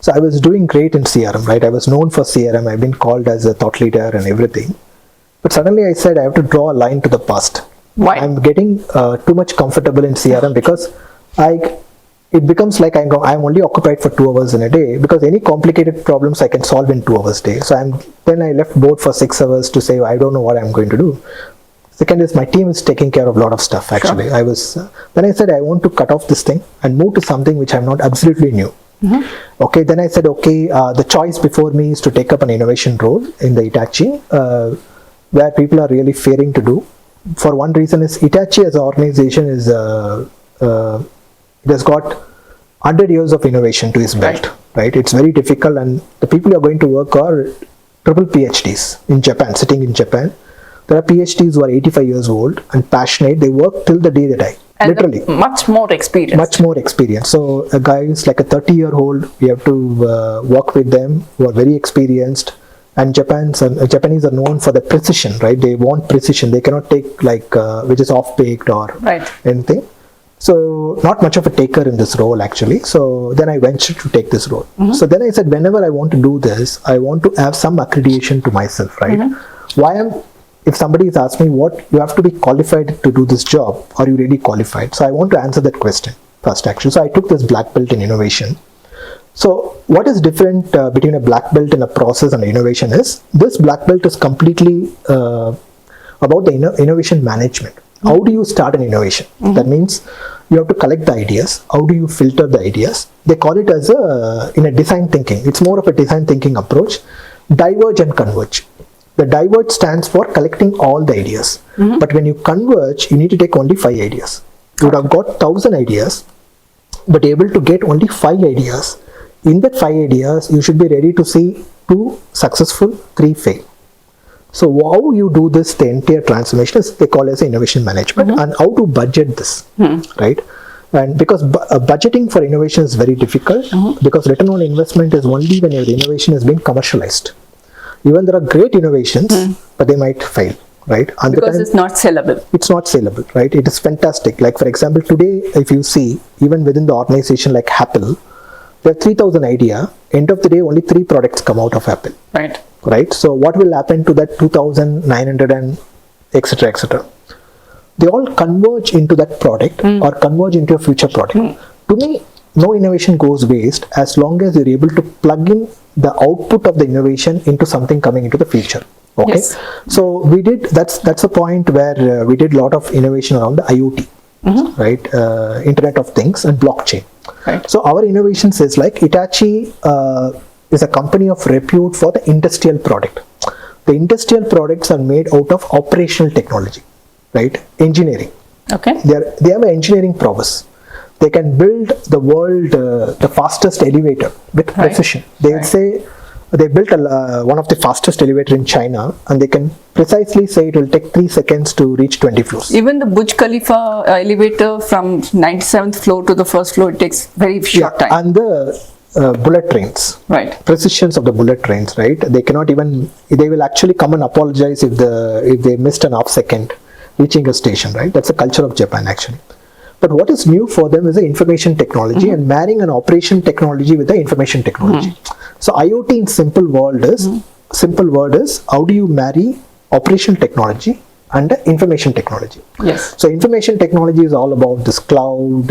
So I was doing great in CRM, right? I was known for CRM. I've been called as a thought leader and everything. But suddenly I said I have to draw a line to the past. Why? I'm getting too much comfortable in CRM because it becomes like I'm only occupied for 2 hours in a day, because any complicated problems I can solve in 2 hours a day. So then I left board for 6 hours to say I don't know what I'm going to do. Second is my team is taking care of a lot of stuff actually. Sure. Then I said I want to cut off this thing and move to something which I'm not absolutely new. Okay, then I said, okay, the choice before me is to take up an innovation role in the Hitachi, where people are really fearing to do. For one reason is Hitachi as an organization is, it has got 100 years of innovation to its belt, right? It's very difficult, and the people who are going to work are triple PhDs in Japan, sitting in Japan. There are PhDs who are 85 years old and passionate. They work till the day they die. And literally. Much more experience. Much more experience. So a guy is like a 30-year-old, we have to work with them who are very experienced. And Japanese are known for the precision, right? They want precision. They cannot take like which is off-baked or anything. So not much of a taker in this role actually. So then I ventured to take this role. So then I said, whenever I want to do this, I want to have some accreditation to myself, right? If somebody is asking me what you have to be qualified to do this job, are you really qualified? So I want to answer that question first actually. So I took this black belt in innovation. So what is different between a black belt and a process and innovation is, this black belt is completely about the innovation management. How do you start an innovation? That means you have to collect the ideas. How do you filter the ideas? They call it as in a design thinking. It's more of a design thinking approach. Diverge and converge. The diverge stands for collecting all the ideas. But when you converge, you need to take only 5 ideas. You would have got 1,000 ideas, but able to get only 5 ideas in that 5 ideas, you should be ready to see 2 successful, 3 fail. So how you do this, the entire transformation is they call as innovation management, and how to budget this, right? And because budgeting for innovation is very difficult, because return on investment is only when your innovation has been commercialized. Even there are great innovations, but they might fail, right? And because it's not sellable. It's not sellable, right? It is fantastic. Like for example, today, if you see, even within the organization like Apple, there are 3,000 idea. End of the day, only 3 products come out of Apple. Right. Right. So what will happen to that 2,900 and etc. etc. They all converge into that product or converge into a future product. To me, no innovation goes waste as long as you're able to plug in the output of the innovation into something coming into the future. Okay. Yes. So we did. That's a point where we did a lot of innovation around the IoT, right? Internet of Things and blockchain. Right. So our innovations is like Hitachi is a company of repute for the industrial product. The industrial products are made out of operational technology, right? Engineering. Okay. They have an engineering prowess. They can build the world the fastest elevator with precision. They say they built one of the fastest elevator in China, and they can precisely say it will take 3 seconds to reach 20 floors. Even the Burj Khalifa elevator from 97th floor to the first floor, it takes very short time. And the bullet trains, Right. precisions of the bullet trains, right? They cannot even, they will actually come and apologize if they missed an half second reaching a station, right? That's the culture of Japan actually. But what is new for them is the information technology and marrying an operation technology with the information technology. So IoT in simple word is how do you marry operational technology and the information technology? Yes. So information technology is all about this cloud,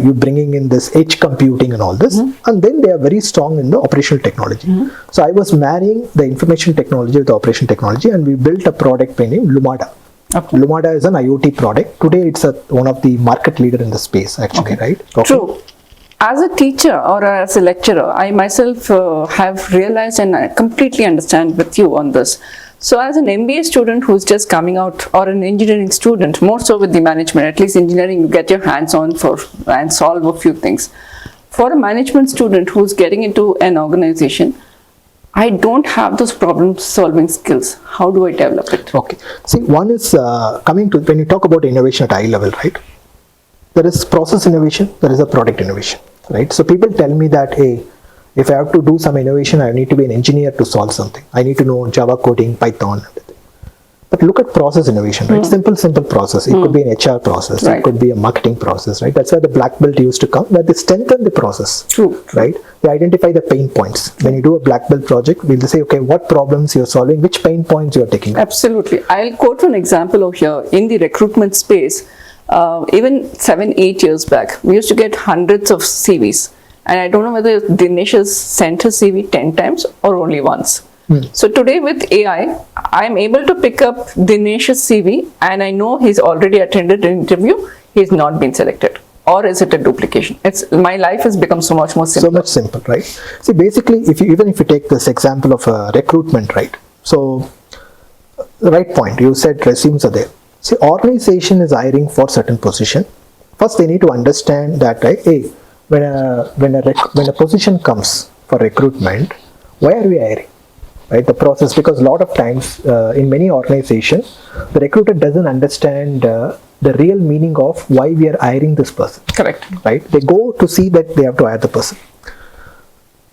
you bringing in this edge computing and all this, and then they are very strong in the operational technology. So I was marrying the information technology with the operation technology, and we built a product named Lumada. Okay. Lumada is an IoT product. Today it's one of the market leader in the space actually, right? Okay. True. As a teacher or as a lecturer, I myself have realized and I completely understand with you on this. So as an MBA student who's just coming out, or an engineering student, more so with the management, at least engineering, you get your hands on for and solve a few things. For a management student who's getting into an organization, I don't have those problem solving skills. How do I develop it? Okay. See, one is coming to, when you talk about innovation at eye level, right? There is process innovation, there is a product innovation, right? So people tell me that, hey, if I have to do some innovation, I need to be an engineer to solve something. I need to know Java coding, Python, everything. But look at process innovation, right? Simple process. It could be an HR process. Right. It could be a marketing process, right? That's where the black belt used to come, where they strengthen the process. True. Right? They identify the pain points. When you do a black belt project, we'll say, okay, what problems you're solving, which pain points you're taking. Absolutely. I'll quote an example over here. In the recruitment space, even 7-8 years back, we used to get hundreds of CVs. And I don't know whether Dinesh has sent his CV 10 times or only once. So today with AI, I'm able to pick up Dinesh's CV and I know he's already attended an interview, he's not been selected. Or is it a duplication? My life has become so much more simple. So much simple, right? See, basically, even if you take this example of recruitment, right? So, the right point, you said resumes are there. See, organization is hiring for certain position. First, they need to understand that, right? Hey, when a position comes for recruitment, why are we hiring? Right, the process, because a lot of times in many organizations, the recruiter doesn't understand the real meaning of why we are hiring this person. Correct. Right, they go to see that they have to hire the person.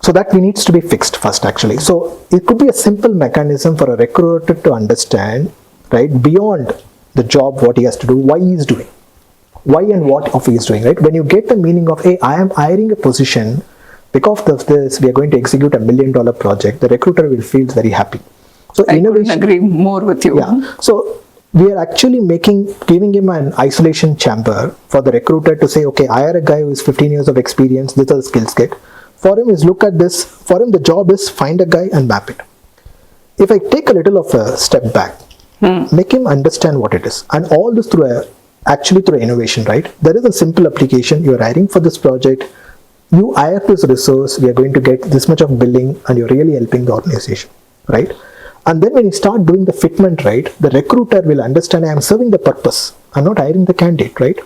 So that needs to be fixed first actually. So it could be a simple mechanism for a recruiter to understand, right, beyond the job what he has to do, why he is doing, why and what of he is doing, right? When you get the meaning of, hey, I am hiring a position, because of this, we are going to execute $1 million project, the recruiter will feel very happy. So I innovation, couldn't agree more with you. Yeah. So we are actually giving him an isolation chamber for the recruiter to say, okay, hire a guy who is 15 years of experience, these are the skills get. For him is look at this, for him the job is find a guy and map it. If I take a little of a step back, make him understand what it is. And all this through innovation, right? There is a simple application, you are hiring for this project, you hire this resource, we are going to get this much of billing, and you're really helping the organization, right? And then when you start doing the fitment, right, the recruiter will understand I am serving the purpose. I'm not hiring the candidate, right?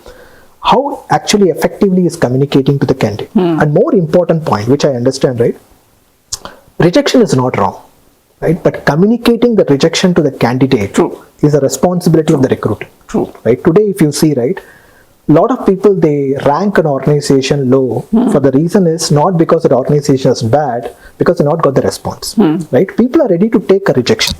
how actually effectively is communicating to the candidate. And more important point, which I understand, right? Rejection is not wrong, right? But communicating the rejection to the candidate True. is a responsibility of the recruiter. True. Right? Today, if you see, right, a lot of people, they rank an organization low for the reason is not because the organization is bad, because they not got the response. Right? People are ready to take a rejection,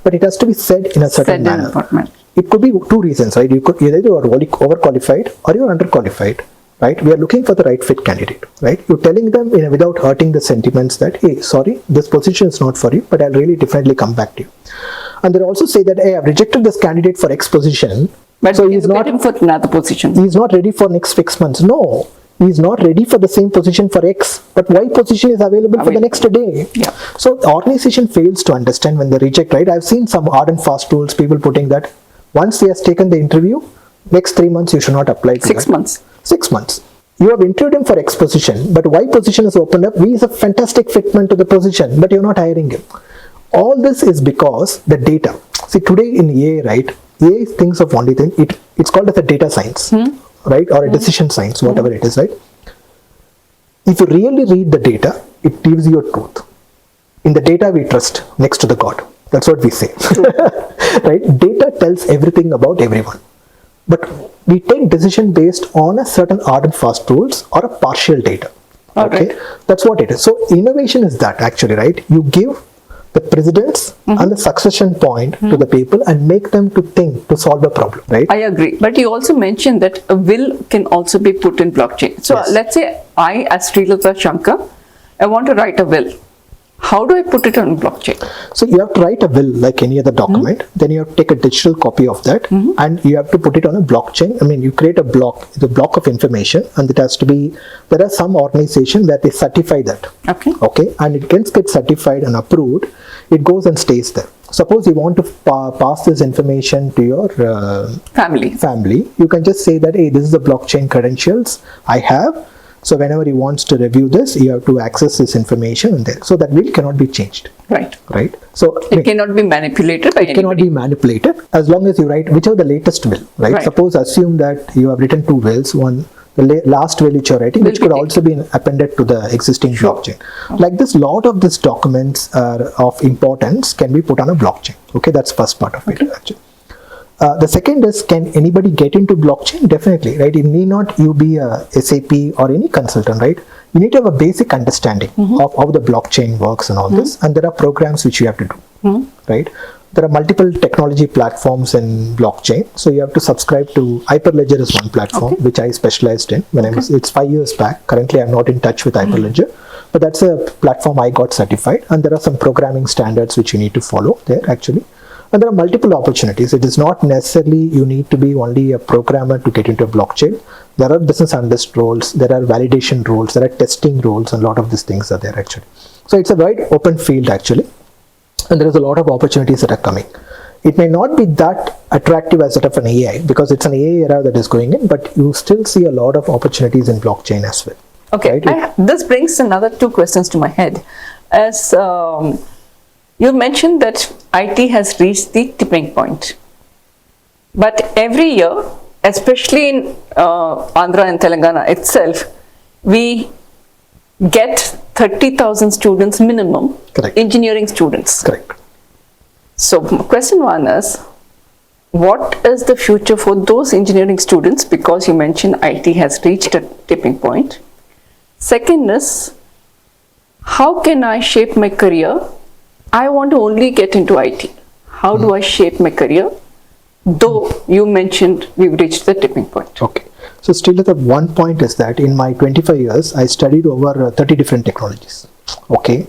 but it has to be said in a certain manner. It could be two reasons, right? Either you are overqualified or you are underqualified, right? We are looking for the right fit candidate, right? You're telling them without hurting the sentiments that, hey, sorry, this position is not for you, but I'll really definitely come back to you. And they also say that, hey, I've rejected this candidate for X position, but so he's not for another position. He's not ready for next 6 months. No, he's not ready for the same position for X, but Y position is available for the next day. Yeah. So the organization fails to understand when they reject, right? I've seen some hard and fast rules, people putting that once he has taken the interview, next 3 months you should not apply to 6 months. 6 months. You have interviewed him for X position, but Y position is opened up. He is a fantastic fitment to the position, but you're not hiring him. All this is because the data. See, today in AI, right? AI thinks of only thing. It's called as a data science, right? Or a decision science, whatever it is, right? If you really read the data, it gives you a truth. In the data we trust next to the God. That's what we say, right? Data tells everything about everyone. But we take decision based on a certain hard and fast rules or a partial data. Okay, right. That's what it is. So innovation is that actually, right? You give the precedence and the succession point to the people and make them to think to solve a problem, right? I agree. But you also mentioned that a will can also be put in blockchain. So let's say I, as Sree Latha Shankar, I want to write a will. How do I put it on blockchain? So you have to write a will like any other document. Then you have to take a digital copy of that and you have to put it on a blockchain. I mean, you create a block, the block of information, and it has to be, there are some organization that they certify that. Okay. And it gets certified and approved. It goes and stays there. Suppose you want to pass this information to your family. You can just say that, hey, this is the blockchain credentials I have. So whenever he wants to review this, you have to access this information and there. So that will cannot be changed. Right. So it cannot be manipulated by anybody. Cannot be manipulated as long as you write whichever the latest will. Right. Suppose assume that you have written 2 wills. One, the last will which you're writing, which could also be appended to the existing blockchain. Like this, lot of these documents are of importance can be put on a blockchain. Okay, that's first part of it actually. The second is, can anybody get into blockchain? Definitely, right? It need not you be a SAP or any consultant, right? You need to have a basic understanding of how the blockchain works and all this. And there are programs which you have to do, right? There are multiple technology platforms in blockchain. So you have to subscribe to Hyperledger is one platform, which I specialized in when I was, it's 5 years back. Currently, I'm not in touch with Hyperledger, but that's a platform I got certified. And there are some programming standards which you need to follow there actually. And there are multiple opportunities. It is not necessarily you need to be only a programmer to get into a blockchain. There are business analyst roles, there are validation roles, there are testing roles, and a lot of these things are there actually. So it's a wide open field actually. And there is a lot of opportunities that are coming. It may not be that attractive as that of an AI because it's an AI era that is going in, but you still see a lot of opportunities in blockchain as well. Okay, right? This brings another 2 questions to my head. As you mentioned that IT has reached the tipping point. But every year, especially in Andhra and Telangana itself, we get 30,000 students minimum, engineering students. Correct. So question 1 is, what is the future for those engineering students? Because you mentioned IT has reached a tipping point. Second is, how can I shape my career? I want to only get into IT. How do I shape my career? Though you mentioned we've reached the tipping point. Okay. So still the one point is that in my 25 years, I studied over 30 different technologies. Okay.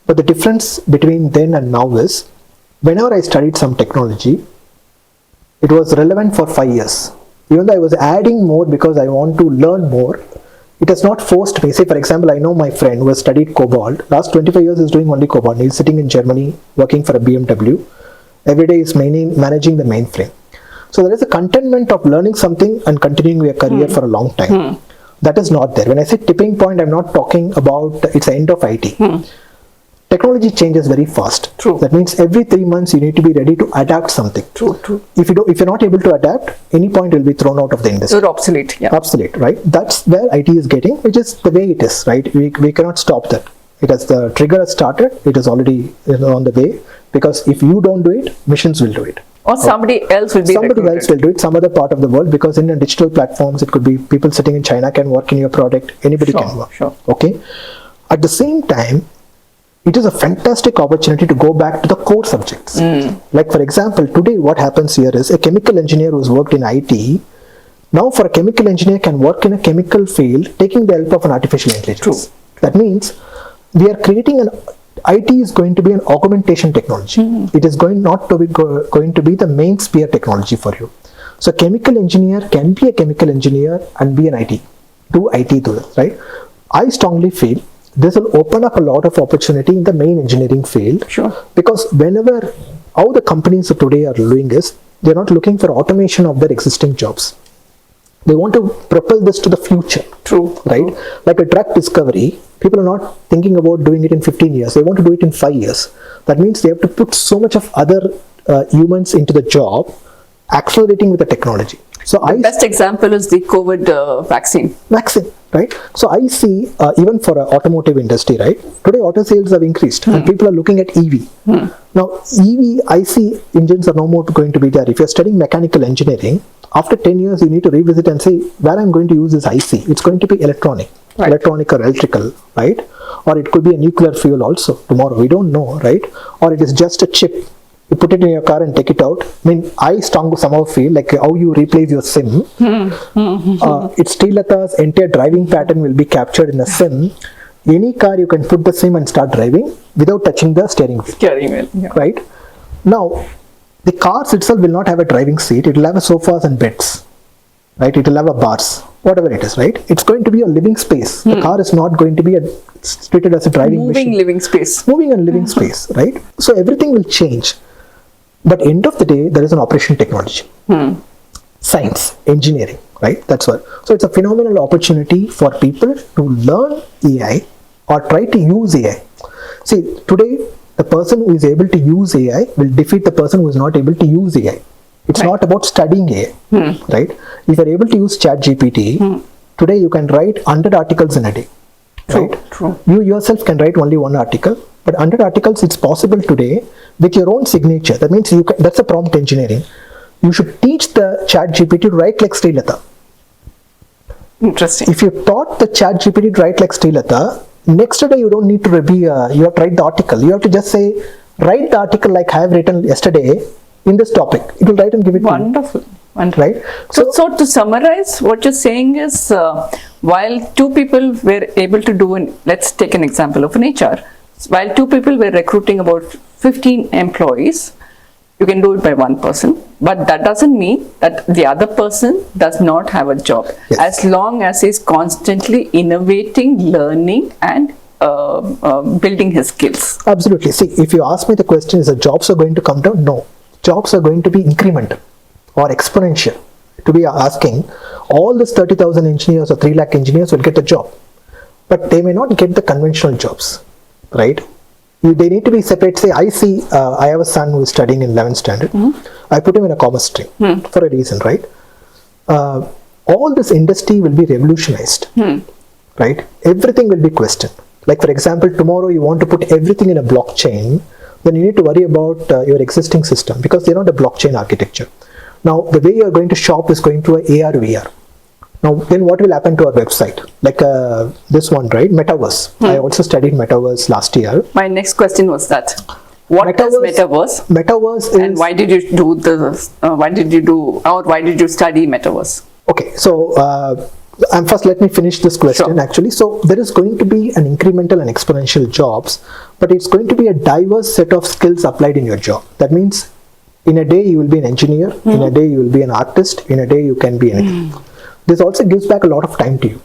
But the difference between then and now is, whenever I studied some technology, it was relevant for 5 years. Even though I was adding more because I want to learn more, it has not forced me. Say, for example, I know my friend who has studied COBOL. Last 25 years is doing only COBOL. He's sitting in Germany, working for a BMW. Every day is managing the mainframe. So there is a contentment of learning something and continuing your career for a long time. That is not there. When I say tipping point, I'm not talking about it's the end of IT. technology changes very fast. True. That means every 3 months you need to be ready to adapt something. True, true. If you're not able to adapt, any point will be thrown out of the industry. You're obsolete, yeah. Obsolete, right? That's where IT is getting, which is the way it is, right? We cannot stop that. It has, the trigger has started, it is already on the way, because if you don't do it, machines will do it. Or somebody else will be Somebody recruited. else will do it, some other part of the world, because in digital platforms, it could be people sitting in China can work in your product, anybody Sure, can work. sure. Okay. At the same time, it is a fantastic opportunity to go back to the core subjects. Like for example, today what happens here is a chemical engineer who's worked in IT, now for a chemical engineer can work in a chemical field taking the help of an artificial intelligence. True. That means we are creating IT is going to be an augmentation technology. It is going to be the main spear technology for you. So chemical engineer can be a chemical engineer and be an IT. Do IT do it, right? I strongly feel this will open up a lot of opportunity in the main engineering field. Sure. Because how the companies today are doing is, they're not looking for automation of their existing jobs. They want to propel this to the future. True. Right? True. Like a drug discovery, people are not thinking about doing it in 15 years. They want to do it in 5 years. That means they have to put so much of other humans into the job, accelerating with the technology. So The best example is the COVID vaccine. Vaccine, right? So I see even for automotive industry, right? Today auto sales have increased and people are looking at EV. Now EV, I see engines are no more going to be there. If you're studying mechanical engineering, after 10 years you need to revisit and say where I'm going to use this IC. It's going to be electronic, Right. electronic or electrical, right? Or it could be a nuclear fuel also tomorrow. We don't know, right? Or it is just a chip. You put it in your car and take it out. I mean, I somehow feel like how you replace your SIM. It's Sree Latha's entire driving pattern will be captured in a SIM. Any car you can put the SIM and start driving without touching the steering wheel. Steering wheel, yeah. Right? Now, the cars itself will not have a driving seat. It will have a sofas and beds. Right? It will have a bars. Whatever it is, right? It's going to be a living space. The car is not going to be treated as a driving Moving machine. living space. Moving and living space, right? So everything will change. But end of the day, there is an operation technology, science, engineering, right? That's what. So it's a phenomenal opportunity for people to learn AI or try to use AI. See, today, the person who is able to use AI will defeat the person who is not able to use AI. It's not about studying AI, right? If you're able to use ChatGPT, today you can write 100 articles in a day. True, Right? true. You yourself can write only one article, but 100 articles it's possible today with your own signature. That means that's a prompt engineering. You should teach the ChatGPT to write like Sree Latha. Interesting. If you taught the ChatGPT to write like Sree Latha, next day you don't need to you have to write the article. You have to just say, write the article like I have written yesterday in this topic. It will write and give it to you. Wonderful. Wonderful. Right? So to summarize, what you're saying is, while two people were able to do, let's take an example of an HR. While two people were recruiting about 15 employees, you can do it by one person, but that doesn't mean that the other person does not have a job. Yes. As long as he's constantly innovating, learning, and building his skills. Absolutely. See, if you ask me the question, is the jobs are going to come down? No. Jobs are going to be incremental or exponential. To be asking, all this 30,000 engineers or 3 lakh engineers will get a job, but they may not get the conventional jobs, right? They need to be separate. Say, I have a son who is studying in 11th standard. I put him in a commerce stream for a reason, right? All this industry will be revolutionized, right? Everything will be questioned. Like for example, tomorrow you want to put everything in a blockchain, then you need to worry about your existing system because they're not a blockchain architecture. Now, the way you're going to shop is going to a AR, VR. Now, then what will happen to our website? Like this one, right? Metaverse. I also studied Metaverse last year. My next question was that. What is Metaverse? Metaverse is... And why did you do this? Why did you study Metaverse? Okay, so first let me finish this question. Sure. Actually. So there is going to be an incremental and exponential jobs, but it's going to be a diverse set of skills applied in your job. That means in a day you will be an engineer, in a day you will be an artist, in a day you can be anything. This also gives back a lot of time to you.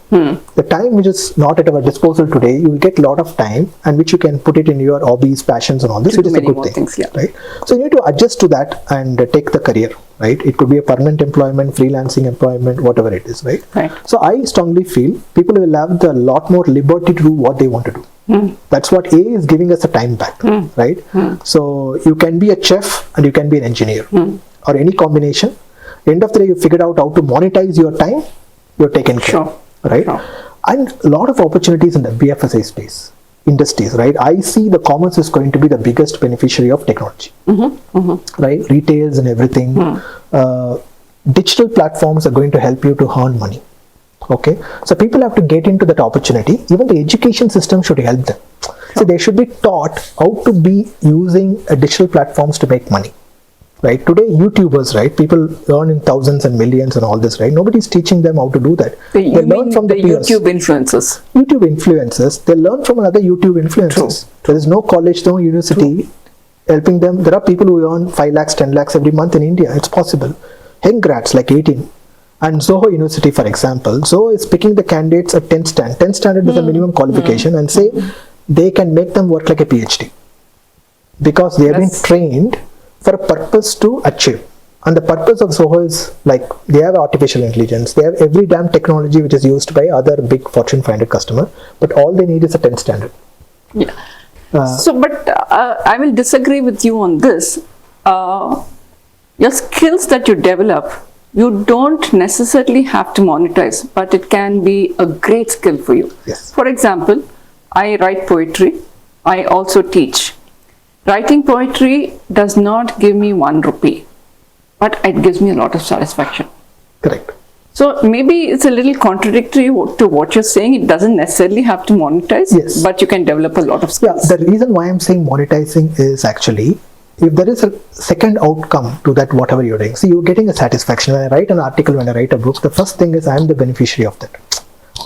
The time which is not at our disposal today, you will get a lot of time and which you can put it in your hobbies, passions and all this, which is a good thing. Things, yeah. Right? So you need to adjust to that and take the career, right? It could be a permanent employment, freelancing employment, whatever it is, right? Right. So I strongly feel people will have a lot more liberty to do what they want to do. That's what A is giving us a time back, right? So you can be a chef and you can be an engineer or any combination. End of the day, you figured out how to monetize your time, you're taken care of, right? Sure. And a lot of opportunities in the BFSI space, industries, right? I see the commerce is going to be the biggest beneficiary of technology, right? Retails and everything. Digital platforms are going to help you to earn money. Okay, so people have to get into that opportunity. Even the education system should help them. So they should be taught how to be using digital platforms to make money. Right, today YouTubers, right, people earn in thousands and millions and all this, right? Nobody's teaching them how to do that. They learn from the peers. YouTube influencers. YouTube influencers, they learn from another YouTube influencers. There is no college, no university helping them. There are people who earn 5 lakhs, 10 lakhs every month in India. It's possible. Young grads like 18. And Zoho University, for example, Zoho is picking the candidates at 10th standard. 10th standard is a minimum qualification and say they can make them work like a PhD. Because they have been trained for a purpose to achieve. And the purpose of Zoho is like they have artificial intelligence, they have every damn technology which is used by other big Fortune 500 customer, but all they need is a 10th standard. Yeah. But I will disagree with you on this. Your skills that you develop, you don't necessarily have to monetize, but it can be a great skill for you. Yes. For example, I write poetry. I also teach. Writing poetry does not give me 1 rupee, but it gives me a lot of satisfaction. Correct. So maybe it's a little contradictory to what you're saying. It doesn't necessarily have to monetize, yes, but you can develop a lot of skills. Yeah, the reason why I'm saying monetizing is actually, if there is a second outcome to that, whatever you're doing, see, you're getting a satisfaction. When I write an article, when I write a book, the first thing is I'm the beneficiary of that.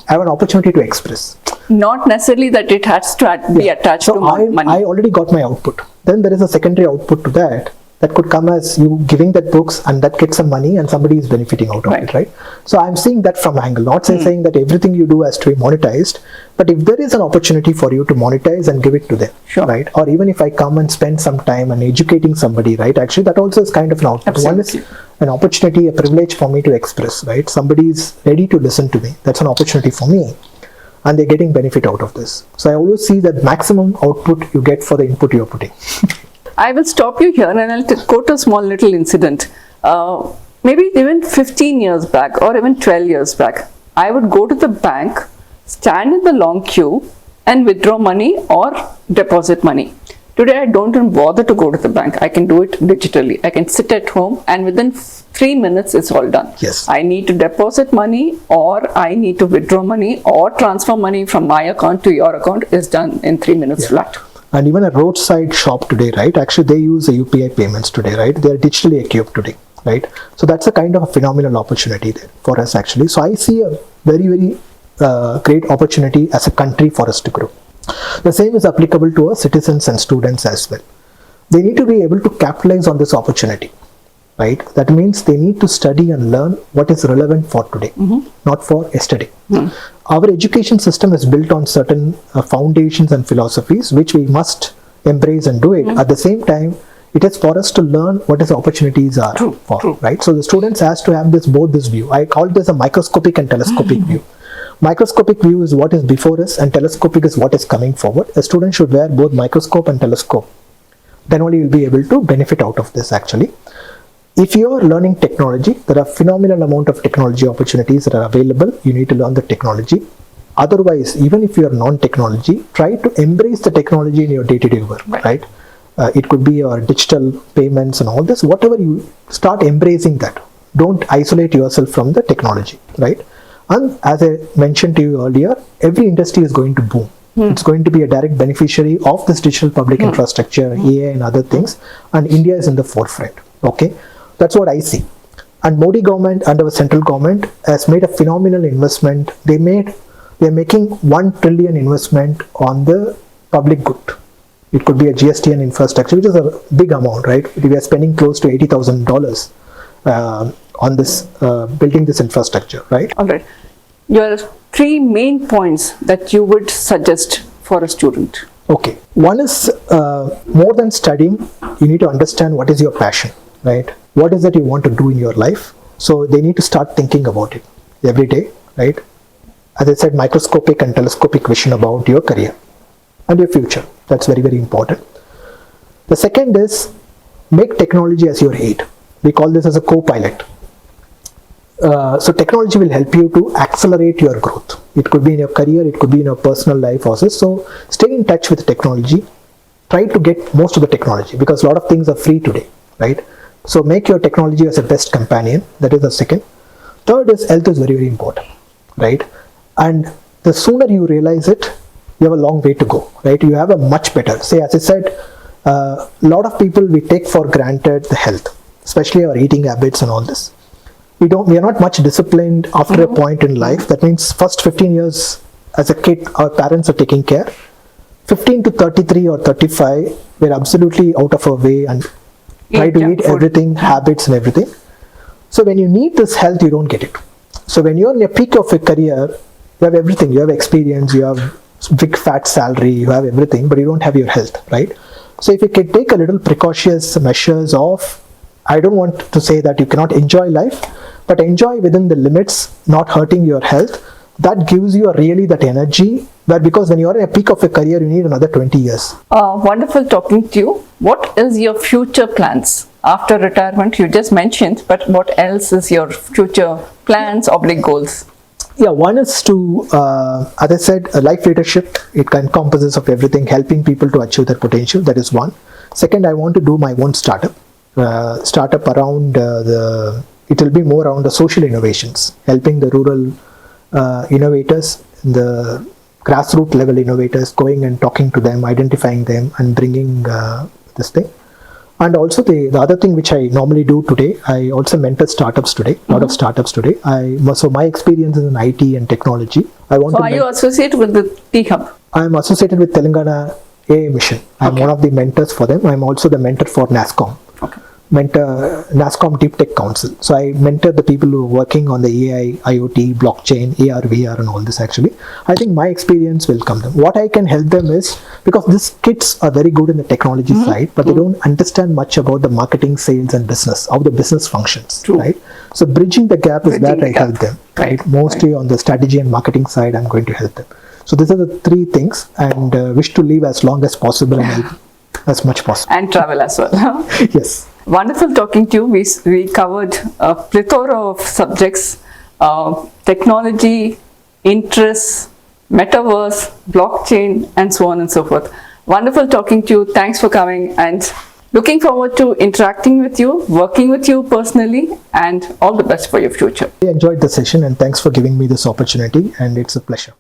I have an opportunity to express. Not necessarily that it has to be attached to money. I already got my output. Then there is a secondary output to that could come as you giving that books and that gets some money and somebody is benefiting out of it, right? So I'm seeing that from angle, not saying that everything you do has to be monetized, but if there is an opportunity for you to monetize and give it to them, right? Or even if I come and spend some time and educating somebody, right? Actually, that also is kind of an output. Absolutely. One is an opportunity, a privilege for me to express, right? Somebody is ready to listen to me. That's an opportunity for me. And they're getting benefit out of this. So I always see that maximum output you get for the input you're putting. I will stop you here and I'll quote a small little incident. Maybe even 15 years back or even 12 years back, I would go to the bank, stand in the long queue and withdraw money or deposit money. Today, I don't even bother to go to the bank. I can do it digitally. I can sit at home and within 3 minutes, it's all done. Yes. I need to deposit money or I need to withdraw money or transfer money from my account to your account is done in 3 minutes flat. And even a roadside shop today, right? Actually, they use the UPI payments today, right? They are digitally equipped today, right? So that's a kind of a phenomenal opportunity there for us actually. So I see a very, very great opportunity as a country for us to grow. The same is applicable to our citizens and students as well. They need to be able to capitalize on this opportunity, right? That means they need to study and learn what is relevant for today, not for yesterday. Our education system is built on certain foundations and philosophies which we must embrace and do it. At the same time, it is for us to learn what is opportunities are right? So the students has to have both this view. I call this a microscopic and telescopic view. Microscopic view is what is before us and telescopic is what is coming forward. A student should wear both microscope and telescope. Then only you'll be able to benefit out of this actually. If you are learning technology, there are phenomenal amount of technology opportunities that are available. You need to learn the technology. Otherwise, even if you are non-technology, try to embrace the technology in your day-to-day work, right? It could be your digital payments and all this. Whatever you start embracing that. Don't isolate yourself from the technology, right? And as I mentioned to you earlier, every industry is going to boom. It's going to be a direct beneficiary of this digital public infrastructure, AI and other things. And India is in the forefront, okay? That's what I see. And Modi government and our central government has made a phenomenal investment. They're making 1 trillion investment on the public good. It could be a GST and infrastructure, which is a big amount, right? We are spending close to $80,000 on this, building this infrastructure, right? All right. Your 3 main points that you would suggest for a student. Okay. One is more than studying, you need to understand what is your passion, right? What is it you want to do in your life? So they need to start thinking about it every day, right? As I said, microscopic and telescopic vision about your career. and your future. That's very, very important. The second is make technology as your aid. We call this as a co-pilot. So technology will help you to accelerate your growth. It could be in your career, it could be in your personal life also. So stay in touch with technology. Try to get most of the technology, because a lot of things are free today, right? So make your technology as a best companion. That is the second. Third is health is very, very important, right? And the sooner you realize it, you have a long way to go, right? You have a much better, say, as I said, a lot of people, we take for granted the health, especially our eating habits and all this. We are not much disciplined after a point in life. That means first 15 years as a kid, our parents are taking care. 15 to 33 or 35, we're absolutely out of our way and try to eat everything, habits and everything. So when you need this health, you don't get it. So when you're in a peak of your career, you have everything. You have experience, you have big fat salary, you have everything, but you don't have your health, right? So if you can take a little precautious measures of, I don't want to say that you cannot enjoy life, but enjoy within the limits, not hurting your health. That gives you really that energy, where because when you're in a peak of your career, you need another 20 years. Wonderful talking to you. What is your future plans after retirement? You just mentioned, but what else is your future plans or big goals? Yeah, one is to, as I said, life leadership. It encompasses of everything, helping people to achieve their potential. That is one. Second, I want to do my own startup. Around it will be more around the social innovations, helping the rural innovators, the grassroots level innovators, going and talking to them, identifying them and bringing this thing. And also the other thing which I normally do today, I also mentor startups today, a lot of startups today. So my experience is in IT and technology. Are you associated with the T-Hub? I'm associated with Telangana AI Mission. I'm one of the mentors for them. I'm also the mentor for NASSCOM. NASSCOM Deep Tech Council. So I mentor the people who are working on the AI, IoT, blockchain, AR, VR and all this actually. I think my experience will come them. What I can help them is, because these kids are very good in the technology side, but they don't understand much about the marketing, sales and business, how the business functions, right? So bridging the gap is where I help them, right? Mostly on the strategy and marketing side, I'm going to help them. So these are the three things, and wish to live as long as possible and help as much possible. And travel as well. Yes. Wonderful talking to you. We covered a plethora of subjects, technology, interests, metaverse, blockchain, and so on and so forth. Wonderful talking to you. Thanks for coming, and looking forward to interacting with you, working with you personally, and all the best for your future. I enjoyed the session, and thanks for giving me this opportunity, and it's a pleasure.